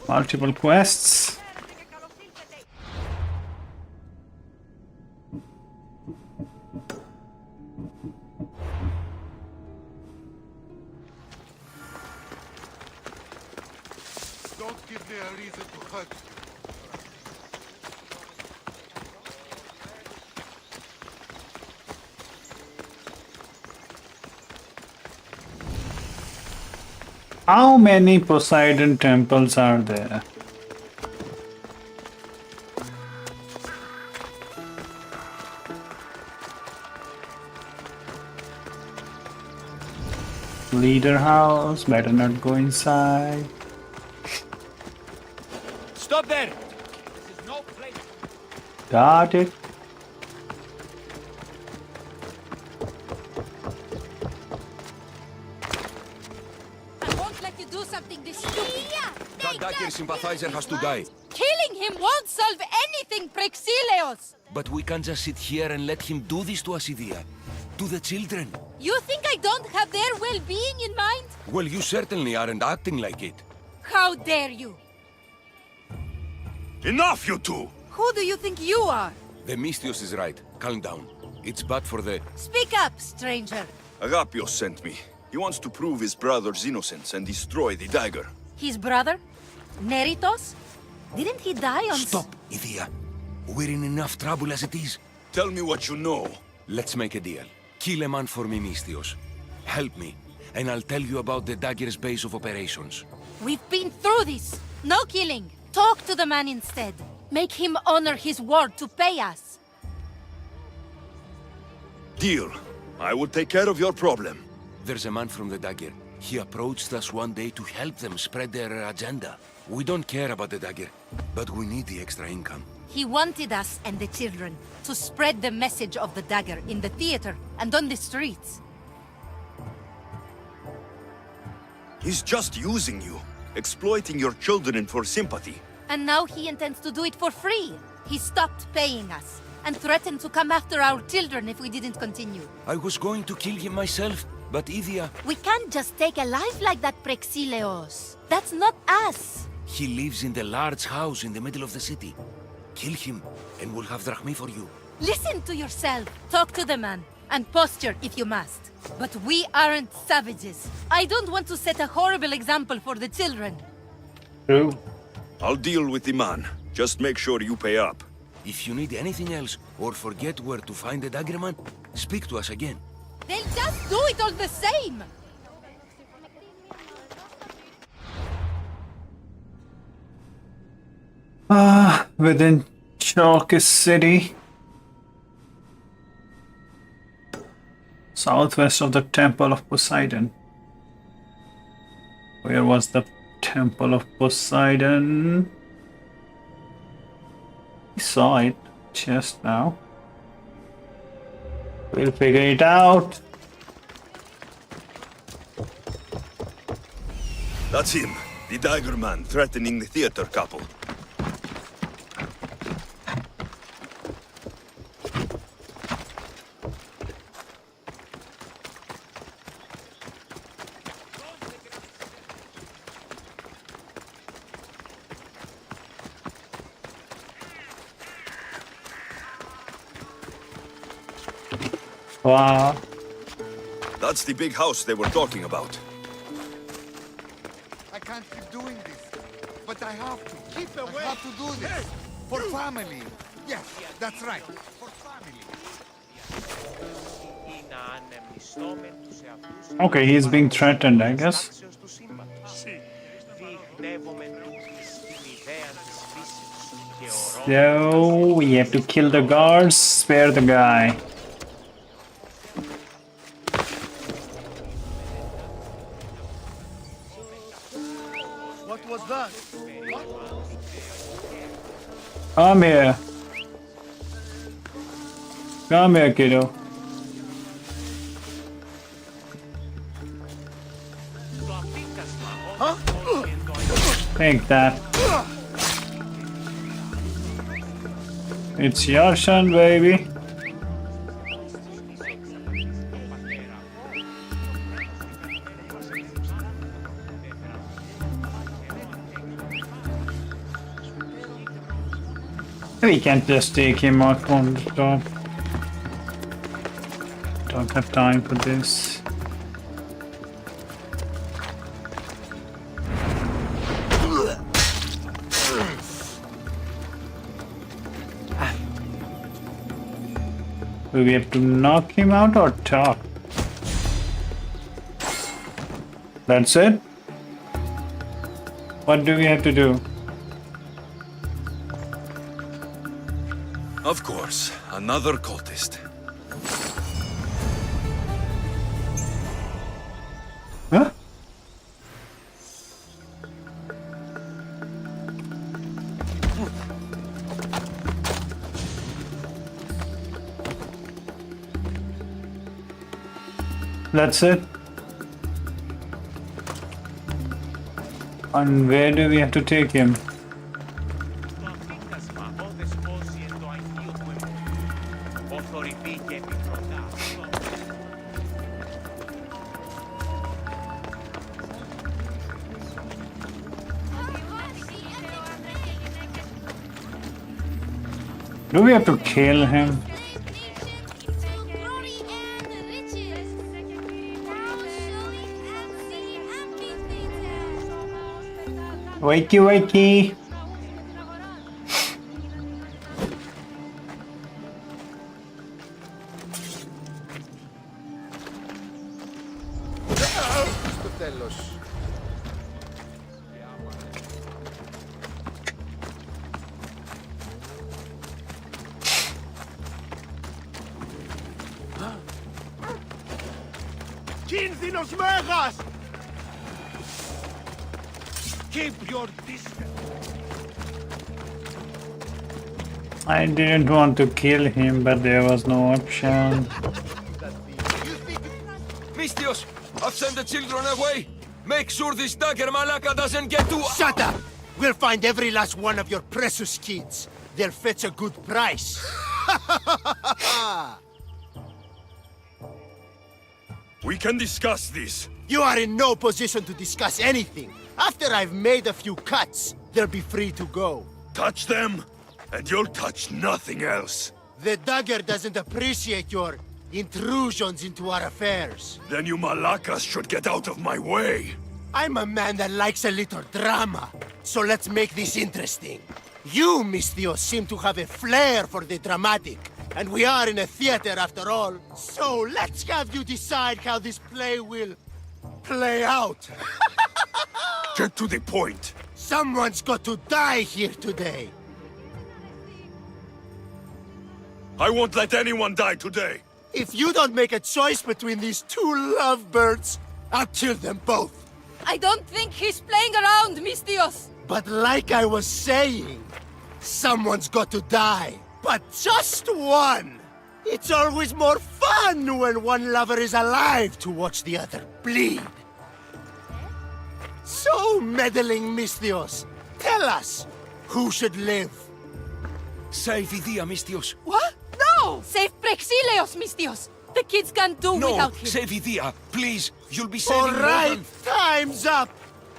Multiple quests. Don't give me a reason to hurt you. How many Poseidon temples are there? Leader house, better not go inside. Stop there! This is no place. Got it. I won't let you do something this stupid. That dagger sympathizer has to die. Killing him won't solve anything, Prexileos! But we can't just sit here and let him do this to us, Idia. To the children. You think I don't have their well-being in mind? Well, you certainly aren't acting like it. How dare you? Enough, you two! Who do you think you are? The Mystios is right. Calm down. It's bad for the... Speak up, stranger. Agapios sent me. He wants to prove his brother's innocence and destroy the dagger. His brother? Neritos? Didn't he die on... Stop, Idia. We're in enough trouble as it is. Tell me what you know. Let's make a deal. Kill a man for me, Mystios. Help me, and I'll tell you about the dagger's base of operations. We've been through this. No killing. Talk to the man instead. Make him honor his word to pay us. Deal. I will take care of your problem. There's a man from the dagger. He approached us one day to help them spread their agenda. We don't care about the dagger, but we need the extra income. He wanted us and the children to spread the message of the dagger in the theater and on the streets. He's just using you, exploiting your children for sympathy. And now he intends to do it for free. He stopped paying us and threatened to come after our children if we didn't continue. I was going to kill him myself, but Idia... We can't just take a life like that, Prexileos. That's not us. He lives in the large house in the middle of the city. Kill him, and we'll have drachmi for you. Listen to yourself. Talk to the man, and posture if you must. But we aren't savages. I don't want to set a horrible example for the children. True. I'll deal with the man. Just make sure you pay up. If you need anything else, or forget where to find the daggerman, speak to us again. They'll just do it all the same! Within Chalkis City. Southwest of the Temple of Poseidon. Where was the Temple of Poseidon? We saw it just now. We'll figure it out. That's him, the dagger man threatening the theater couple. Wow. That's the big house they were talking about. I can't keep doing this, but I have to. Keep away. I have to do this. For family. Yes, that's right. For family. Okay, he's being threatened, I guess. So we have to kill the guards, spare the guy. What was that? Come here. Come here, kiddo. Huh? Take that. It's your turn, baby. We can't just take him out from the top. Don't have time for this. Do we have to knock him out or talk? That's it? What do we have to do? Of course, another cultist. Huh? That's it. And where do we have to take him? Do we have to kill him? Wakey, wakey. Στο τέλος. Κίνδυνος μέγας! Keep your distance. I didn't want to kill him, but there was no option. Mistios, I've sent the children away. Make sure this dagger malaka doesn't get to... Shut up! We'll find every last one of your precious kids. They'll fetch a good price. We can discuss this. You are in no position to discuss anything. After I've made a few cuts, they'll be free to go. Touch them, and you'll touch nothing else. The dagger doesn't appreciate your intrusions into our affairs. Then you malakas should get out of my way. I'm a man that likes a little drama, so let's make this interesting. You, Mistios, seem to have a flair for the dramatic, and we are in a theater after all. So let's have you decide how this play will play out. Get to the point. Someone's got to die here today. I won't let anyone die today. If you don't make a choice between these two lovebirds, I'll kill them both. I don't think he's playing around, Mistios. But like I was saying, someone's got to die. But just one. It's always more fun when one lover is alive to watch the other bleed. So, meddling Mistios, tell us, who should live? Save Idia, Mistios. What? No! Save Prexileos, Mistios. The kids can't do No, without him. save Idia, please. You'll be All saving more right, than... time's up.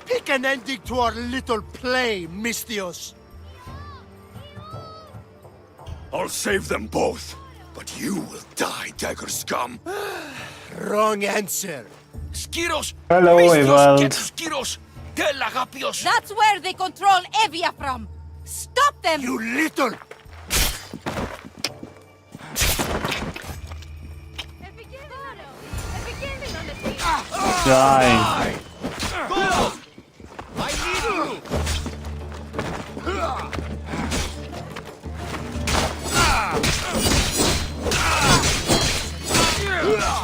Pick an ending to our little play, Mistios. I'll save them both. But you will die, dagger scum. Wrong answer. Skiros! Hello, Mistios, Ewald. get to Skiros! Tell Agapios! That's where they control Evia from. Stop them! You little... Die. I need you!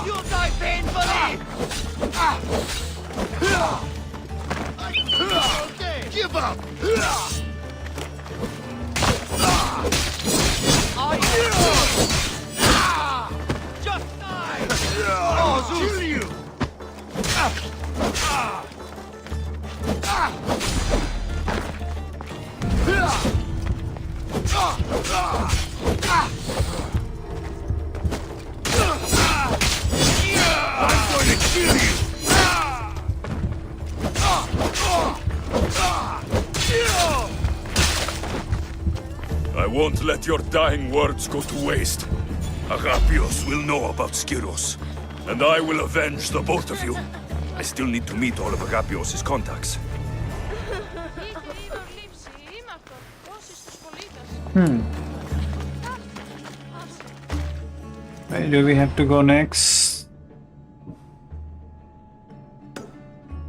You'll die painfully! Okay, give up! Just die! I'll kill you! I'm going to kill you! I won't let your dying words go to waste. Agapios will know about Skiros, and I will avenge the both of you. I still need to meet all of Agapios' contacts. Where do we have to go next?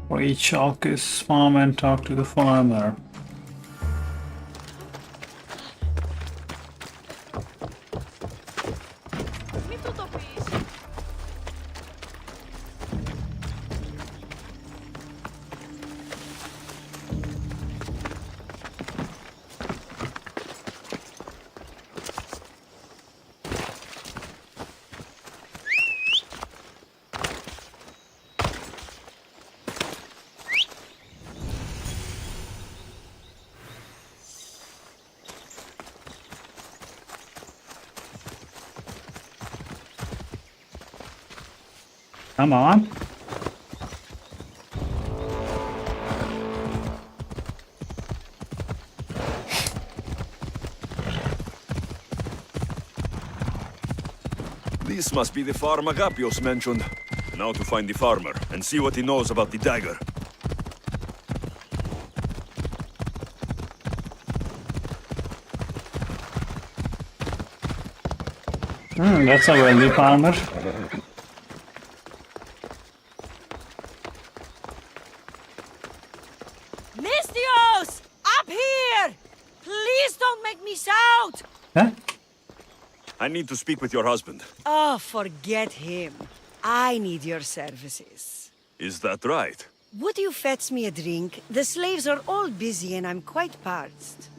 Reach Alkis farm and talk to the farmer. Come on. This must be the farm Agapios mentioned. Now to find the farmer and see what he knows about the dagger. That's a wealthy farmer. Mistios! Up here! Please don't make me shout! Huh? I need to speak with your husband. Oh, forget him. I need your services. Is that right? Would you fetch me a drink? The slaves are all busy and I'm quite parched.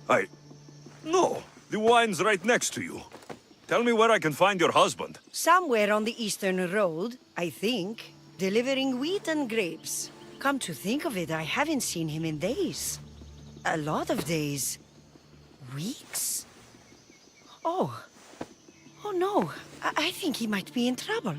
No, the wine's right next to you. Tell me where I can find your husband. Somewhere on the eastern road, I think, delivering wheat and grapes. Come to think of it, I haven't seen him in days. A lot of days. Weeks? Oh. Oh no, I think he might be in trouble.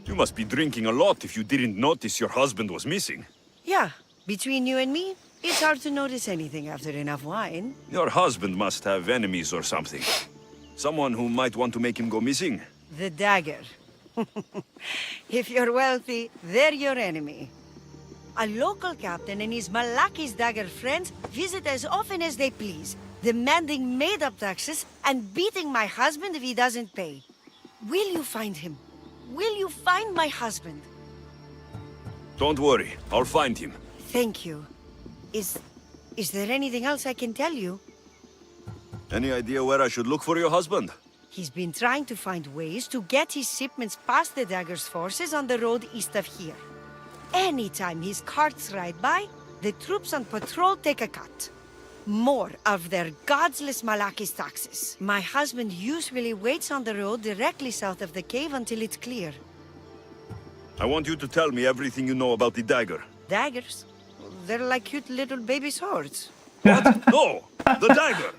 You must be drinking a lot if you didn't notice your husband was missing. Yeah, between you and me, it's hard to notice anything after enough wine. Your husband must have enemies or something. Someone who might want to make him go missing. The dagger. If you're wealthy, they're your enemy. A local captain and his Malaki's dagger friends visit as often as they please, demanding made-up taxes and beating my husband if he doesn't pay. Will you find him? Will you find my husband? Don't worry, I'll find him. Thank you. Is there anything else I can tell you? Any idea where I should look for your husband? He's been trying to find ways to get his shipments past the dagger's forces on the road east of here. Anytime his carts ride by, the troops on patrol take a cut. More of their godless Malaki's taxes. My husband usually waits on the road directly south of the cave until it's clear. I want you to tell me everything you know about the dagger. Daggers? They're like cute little baby swords. What? No! The dagger!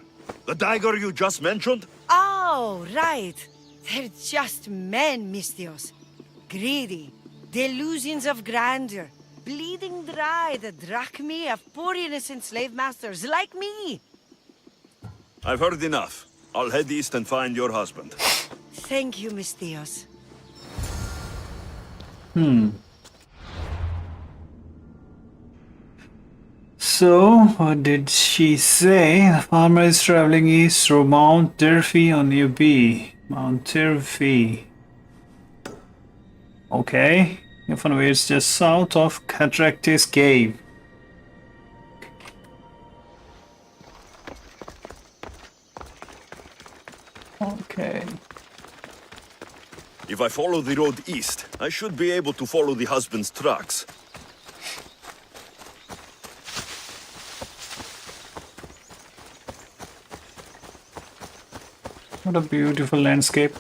The dagger you just mentioned? Oh, right. They're just men, Mistios. Greedy. Delusions of grandeur. Bleeding dry the drachmae of poor innocent slave masters like me. I've heard enough. I'll head east and find your husband. Thank you, Mistios. So, what did she say? The farmer is traveling east through Mount Dirfi on near B. Mount Dirfi. Okay. If and it's just south of Cataractes Cave. Okay. If I follow the road east, I should be able to follow the husband's tracks. What a beautiful landscape.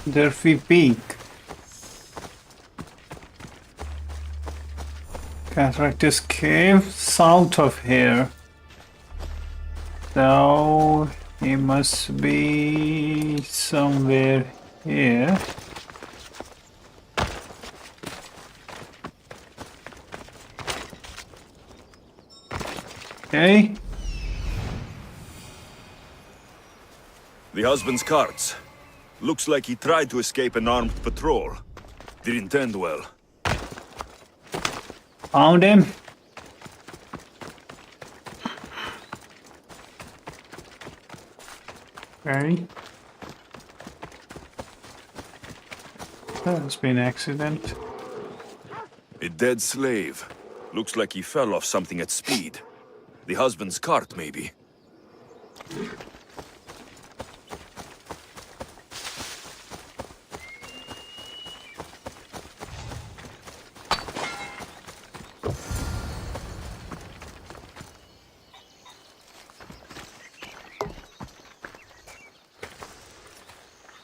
Durfee Peak. Cataractus Cave, south of here. So he must be somewhere here. Okay. The husband's carts. Looks like he tried to escape an armed patrol. Didn't end well. Found him. Okay. There's been an accident. A dead slave. Looks like he fell off something at speed. The husband's cart, maybe.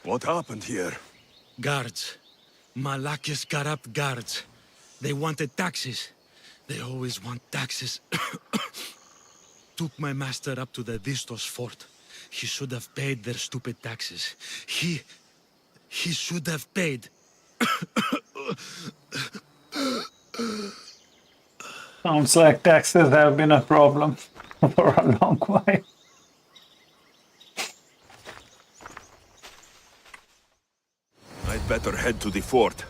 What happened here? Guards. Malachia's corrupt guards. They wanted taxes. They always want taxes. Took my master up to the Distos fort. He should have paid their stupid taxes. He should have paid. Sounds like taxes have been a problem for a long while. I'd better head to the fort.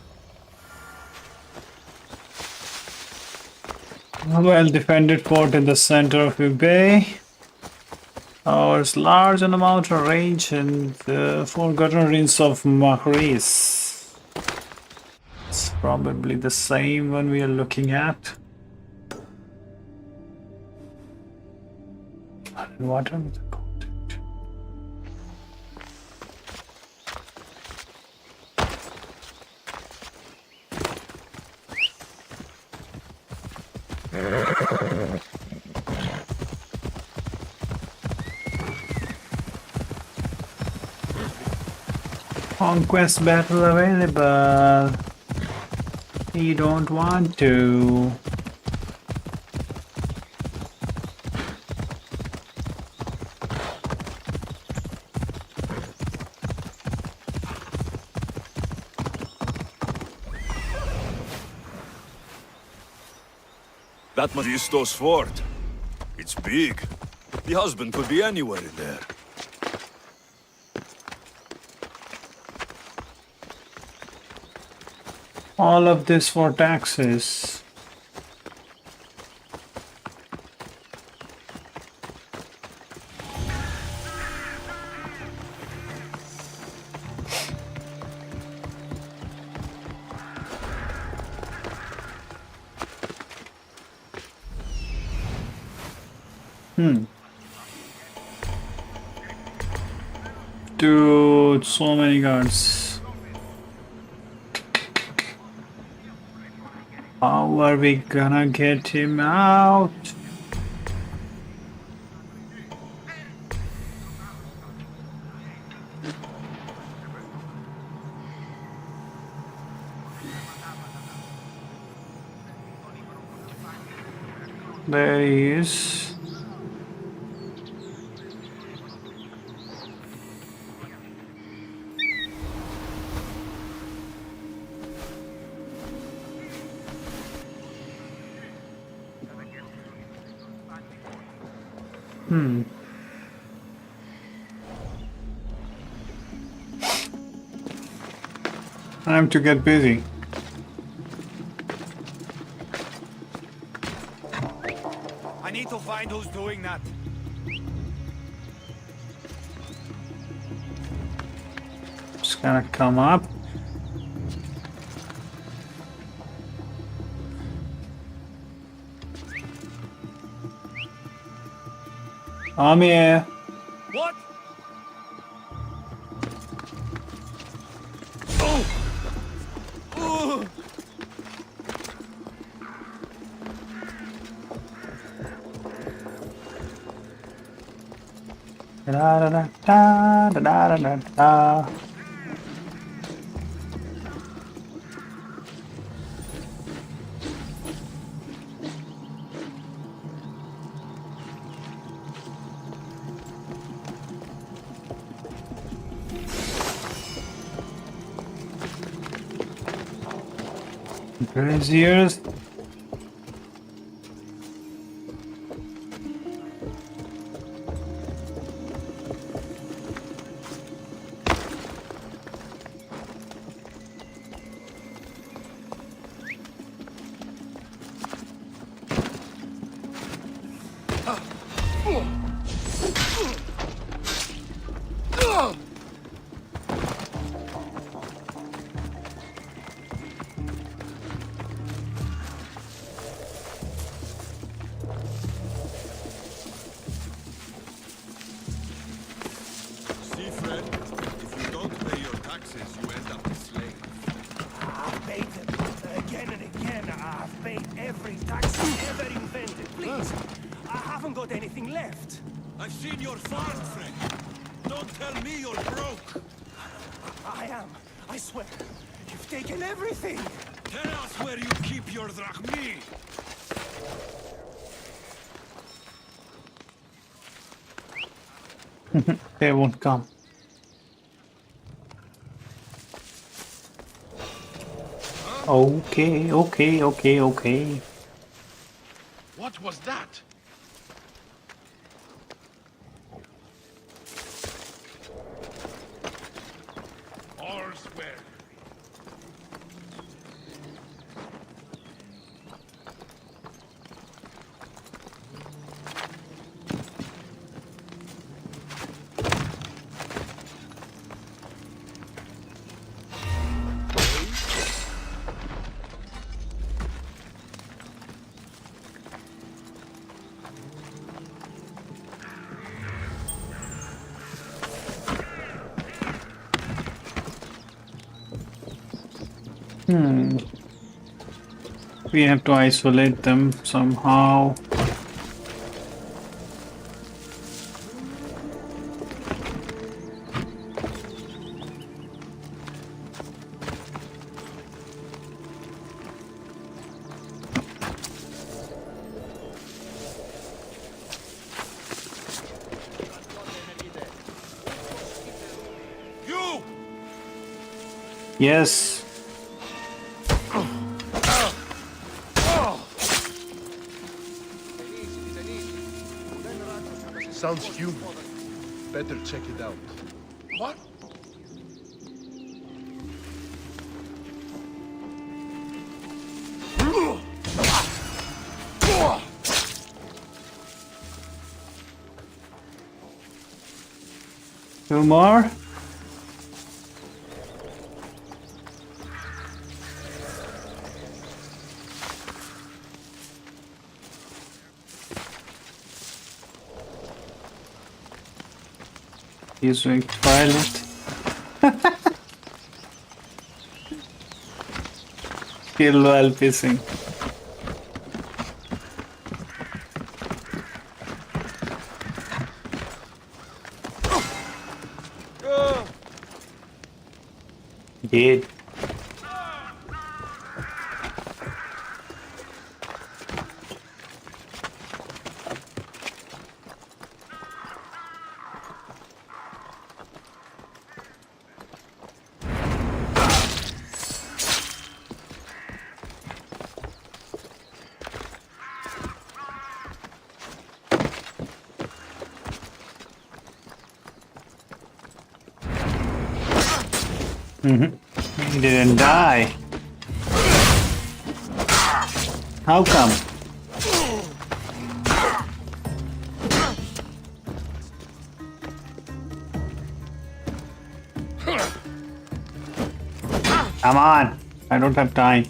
A well-defended fort in the center of the bay. Towers large on the mountain range and the forgotten ruins of Mahris. It's probably the same one we are looking at. Water with the content. Conquest battle available. You don't want to. That must be Distos fort. It's big. The husband could be anywhere in there. All of this for taxes. Dude, so many guards. How are we gonna get him out? There he is. Time to get busy. I need to find who's doing that. Just gonna come up. I'm here. What? Da da da da da da da da. Braziers. See, Fred, if you don't pay your taxes, you end up a slave. I've paid them again and again. I've paid every tax ever invented. Please, I haven't got anything left. I've seen your farm, Fred. Don't tell me you're broke. I am. I swear. You've taken everything. Tell us where you keep your drachmi. They won't come. Okay. What was that? All's well. We have to isolate them somehow. You! Yes. Sounds human. Better check it out. What? Two more. He's doing toilet. Kill while pissing. Dead. He didn't die. How come? Come on, I don't have time.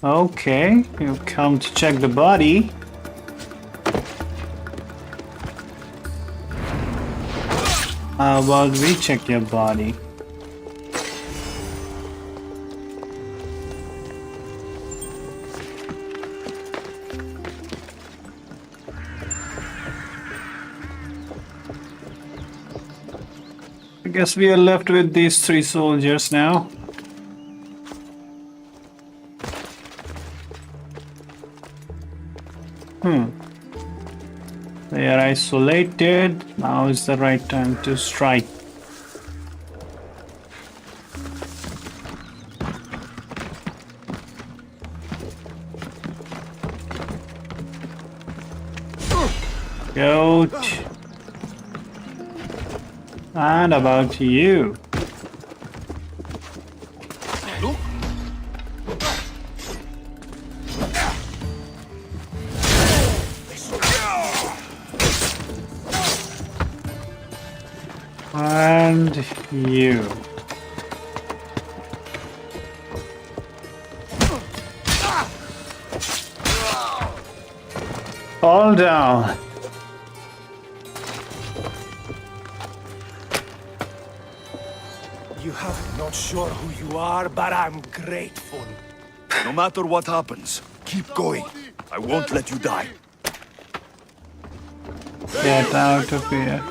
Okay, you come to check the body. How about we check your body? I guess we are left with these 3 soldiers now. They are isolated. Now is the right time to strike. Ouch. And about you. And you. Fall down. You have not sure who you are, but I'm grateful. No matter what happens, keep going. I won't let you die. Get out of here.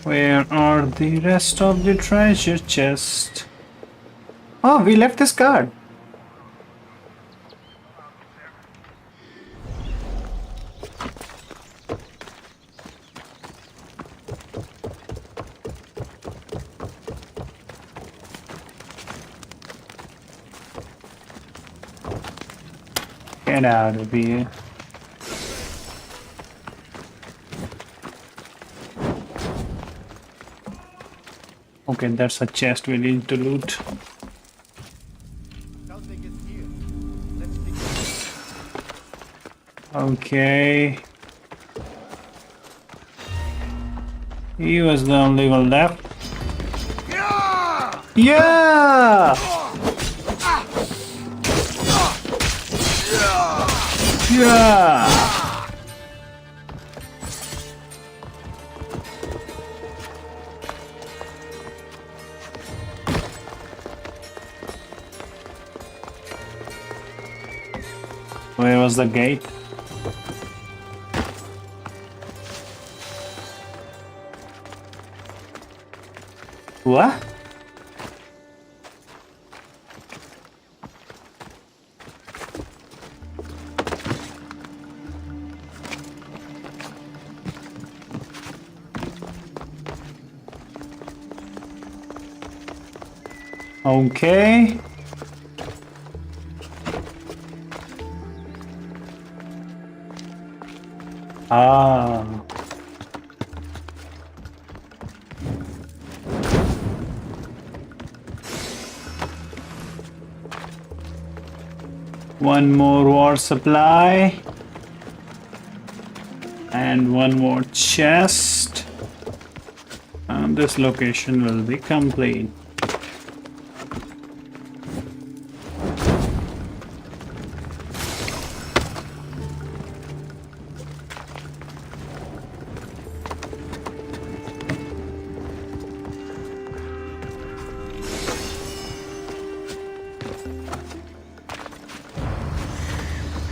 Where are the rest of the treasure chest? Oh, we left this card. Get out of here. Okay, that's a chest we need to loot. Okay. He was the only one left. Yeah! Yeah! Where was the gate? What? Okay. Ah. One more war supply. And one more chest. And this location will be complete.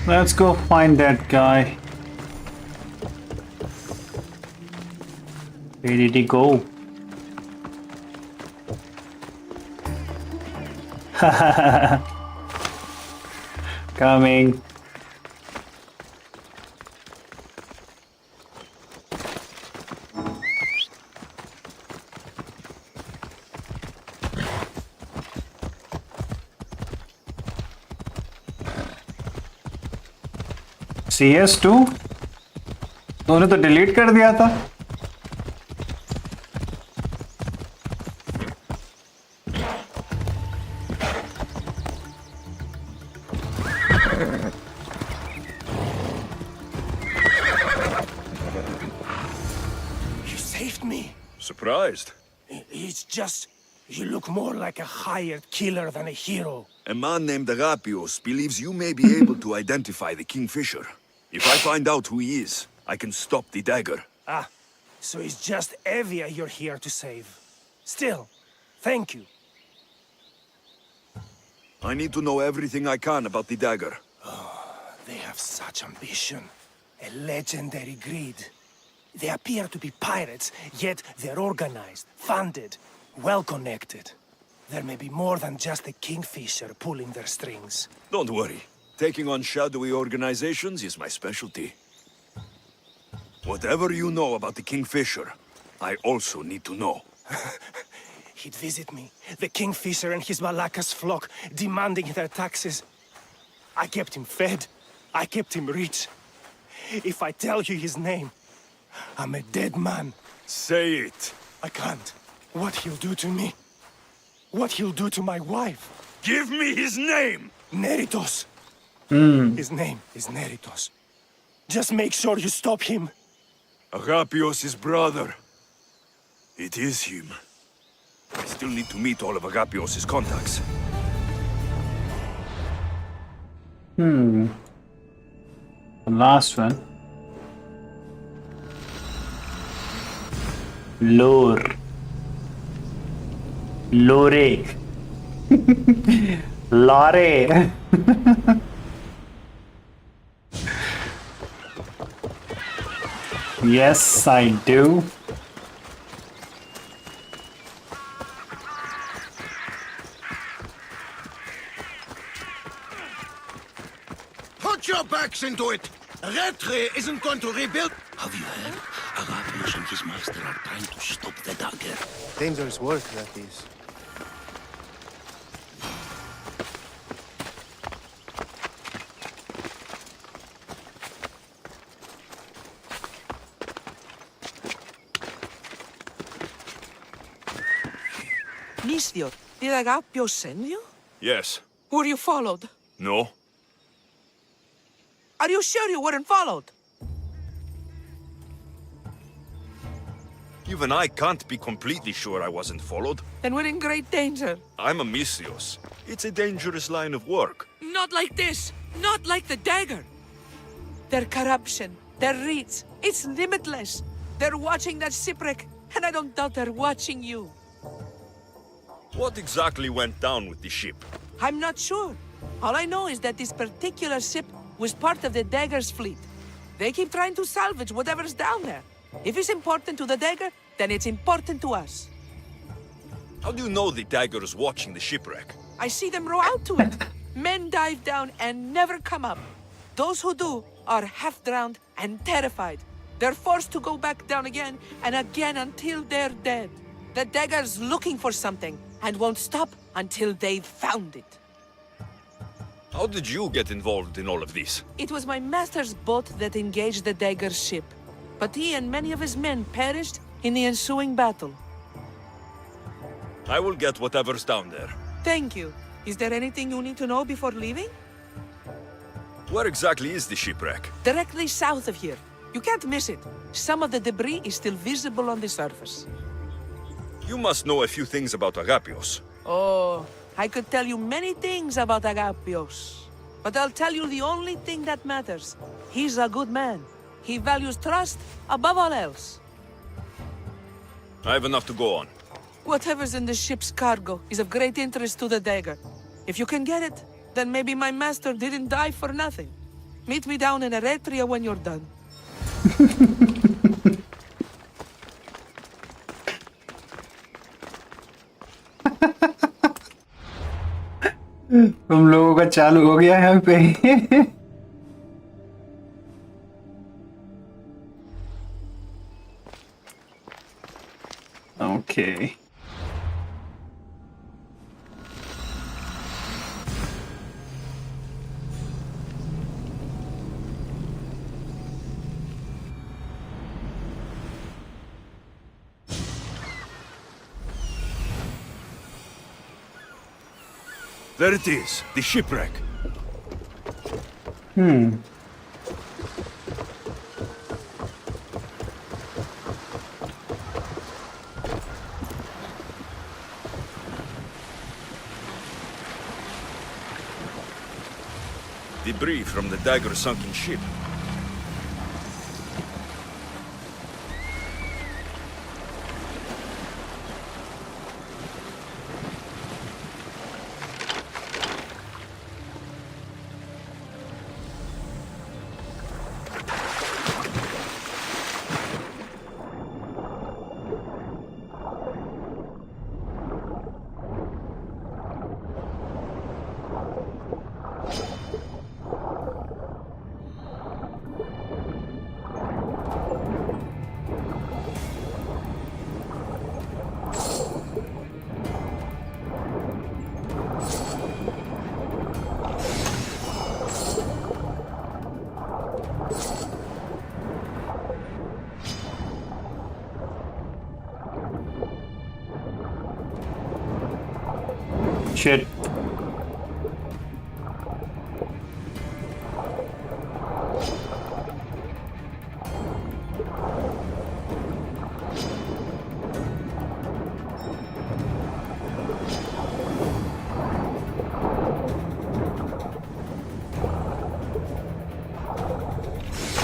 Let's go find that guy. Where did he go? Coming. CS2 उन्होंने तो delete कर दिया था. me. Surprised? It's just... You look more like a hired killer than a hero. A man named Agapios believes you may be able to identify the Kingfisher. If I find out who he is, I can stop the dagger. Ah, so it's just Evia you're here to save. Still, thank you. I need to know everything I can about the dagger. They have such ambition. A legendary greed. They appear to be pirates, yet they're organized, funded, well-connected. There may be more than just the Kingfisher pulling their strings. Don't worry. Taking on shadowy organizations is my specialty. Whatever you know about the Kingfisher, I also need to know. He'd visit me, the Kingfisher and his Malacca's flock, demanding their taxes. I kept him fed. I kept him rich. If I tell you his name, I'm a dead man. Say it. I can't. What he'll do to me. What he'll do to my wife. Give me his name! Neritos. His name is Neritos. Just make sure you stop him. Agapios' brother. It is him. I still need to meet all of Agapios' contacts. The last one. Lore. Lore. Yes, I do. Put your backs into it! Retre isn't going to rebuild... Have you heard? Agapios and his master are trying to stop the dagger. Dangerous work, that is. Mistio, did Agapios send you? Yes. Were you followed? No? Are you sure you weren't followed? Even I can't be completely sure I wasn't followed. Then we're in great danger. I'm a Misios. It's a dangerous line of work. Not like this. Not like the dagger. Their corruption, their reach, it's limitless. They're watching that shipwreck, and I don't doubt they're watching you. What exactly went down with the ship? I'm not sure. All I know is that this particular ship was part of the dagger's fleet. They keep trying to salvage whatever's down there. If it's important to the dagger, then it's important to us. How do you know the dagger is watching the shipwreck? I see them row out to it. Men dive down and never come up. Those who do are half-drowned and terrified. They're forced to go back down again and again until they're dead. The dagger's looking for something and won't stop until they've found it. How did you get involved in all of this? It was my master's boat that engaged the dagger's ship, but he and many of his men perished in the ensuing battle. I will get whatever's down there. Thank you. Is there anything you need to know before leaving? Where exactly is the shipwreck? Directly south of here. You can't miss it. Some of the debris is still visible on the surface. You must know a few things about Agapios. Oh, I could tell you many things about Agapios. But I'll tell you the only thing that matters. He's a good man. He values trust above all else. I have enough to go on. Whatever's in the ship's cargo is of great interest to the dagger. If you can get it, then maybe my master didn't die for nothing. Meet me down in Eretria when you're done. तुम लोगों का चालू हो गया यहाँ पे Okay. There it is, the shipwreck. Debris from the dagger's sunken ship. Shit.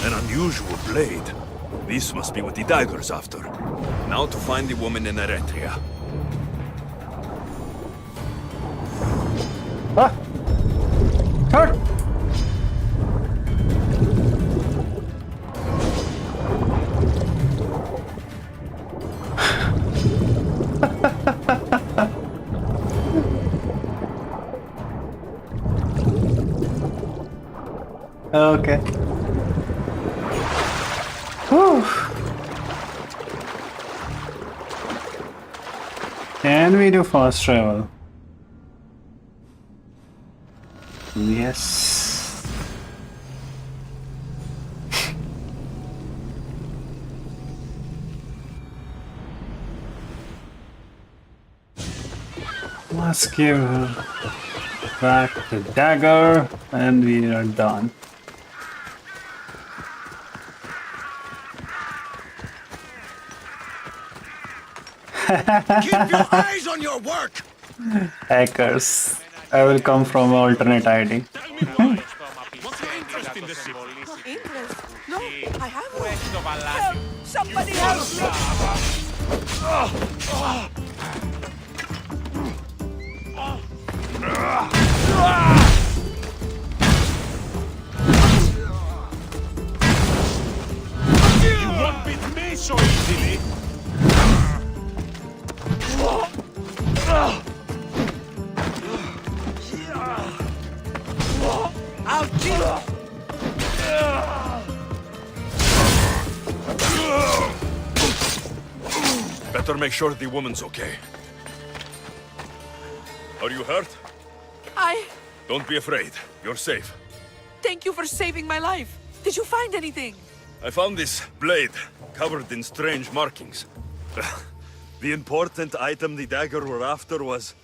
An unusual blade. This must be what the dagger's after. Now to find the woman in Eretria. Ah! Hurt! Okay. Whew. Can we do fast travel? Yes. Let's give her back the dagger and we are done. Keep your eyes on your work! Hackers. I will come from alternate ID. What's your interest in this ship? Interest? No, I haven't. Help! Somebody help me! You won't beat me so easily! Better make sure the woman's okay. Are you hurt? Don't be afraid. You're safe. Thank you for saving my life. Did you find anything? I found this blade, covered in strange markings. The important item the dagger were after was...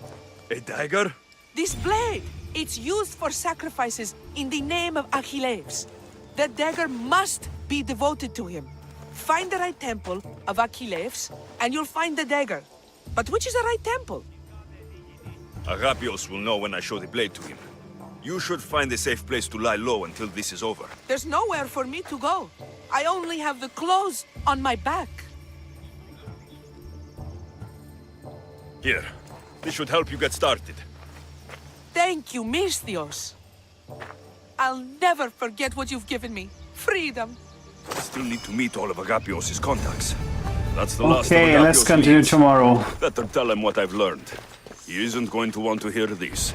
a dagger? This blade! It's used for sacrifices in the name of Achilles. The dagger must be devoted to him. Find the right temple of Achilles, and you'll find the dagger. But which is the right temple? Agapios will know when I show the blade to him. You should find a safe place to lie low until this is over. There's nowhere for me to go. I only have the clothes on my back. Here, this should help you get started. Thank you, Misthios. I'll never forget what you've given me. Freedom. I still need to meet all of Agapios' contacts. That's the last of Okay, Agapios' let's continue leads. tomorrow. Better tell him what I've learned. He isn't going to want to hear this.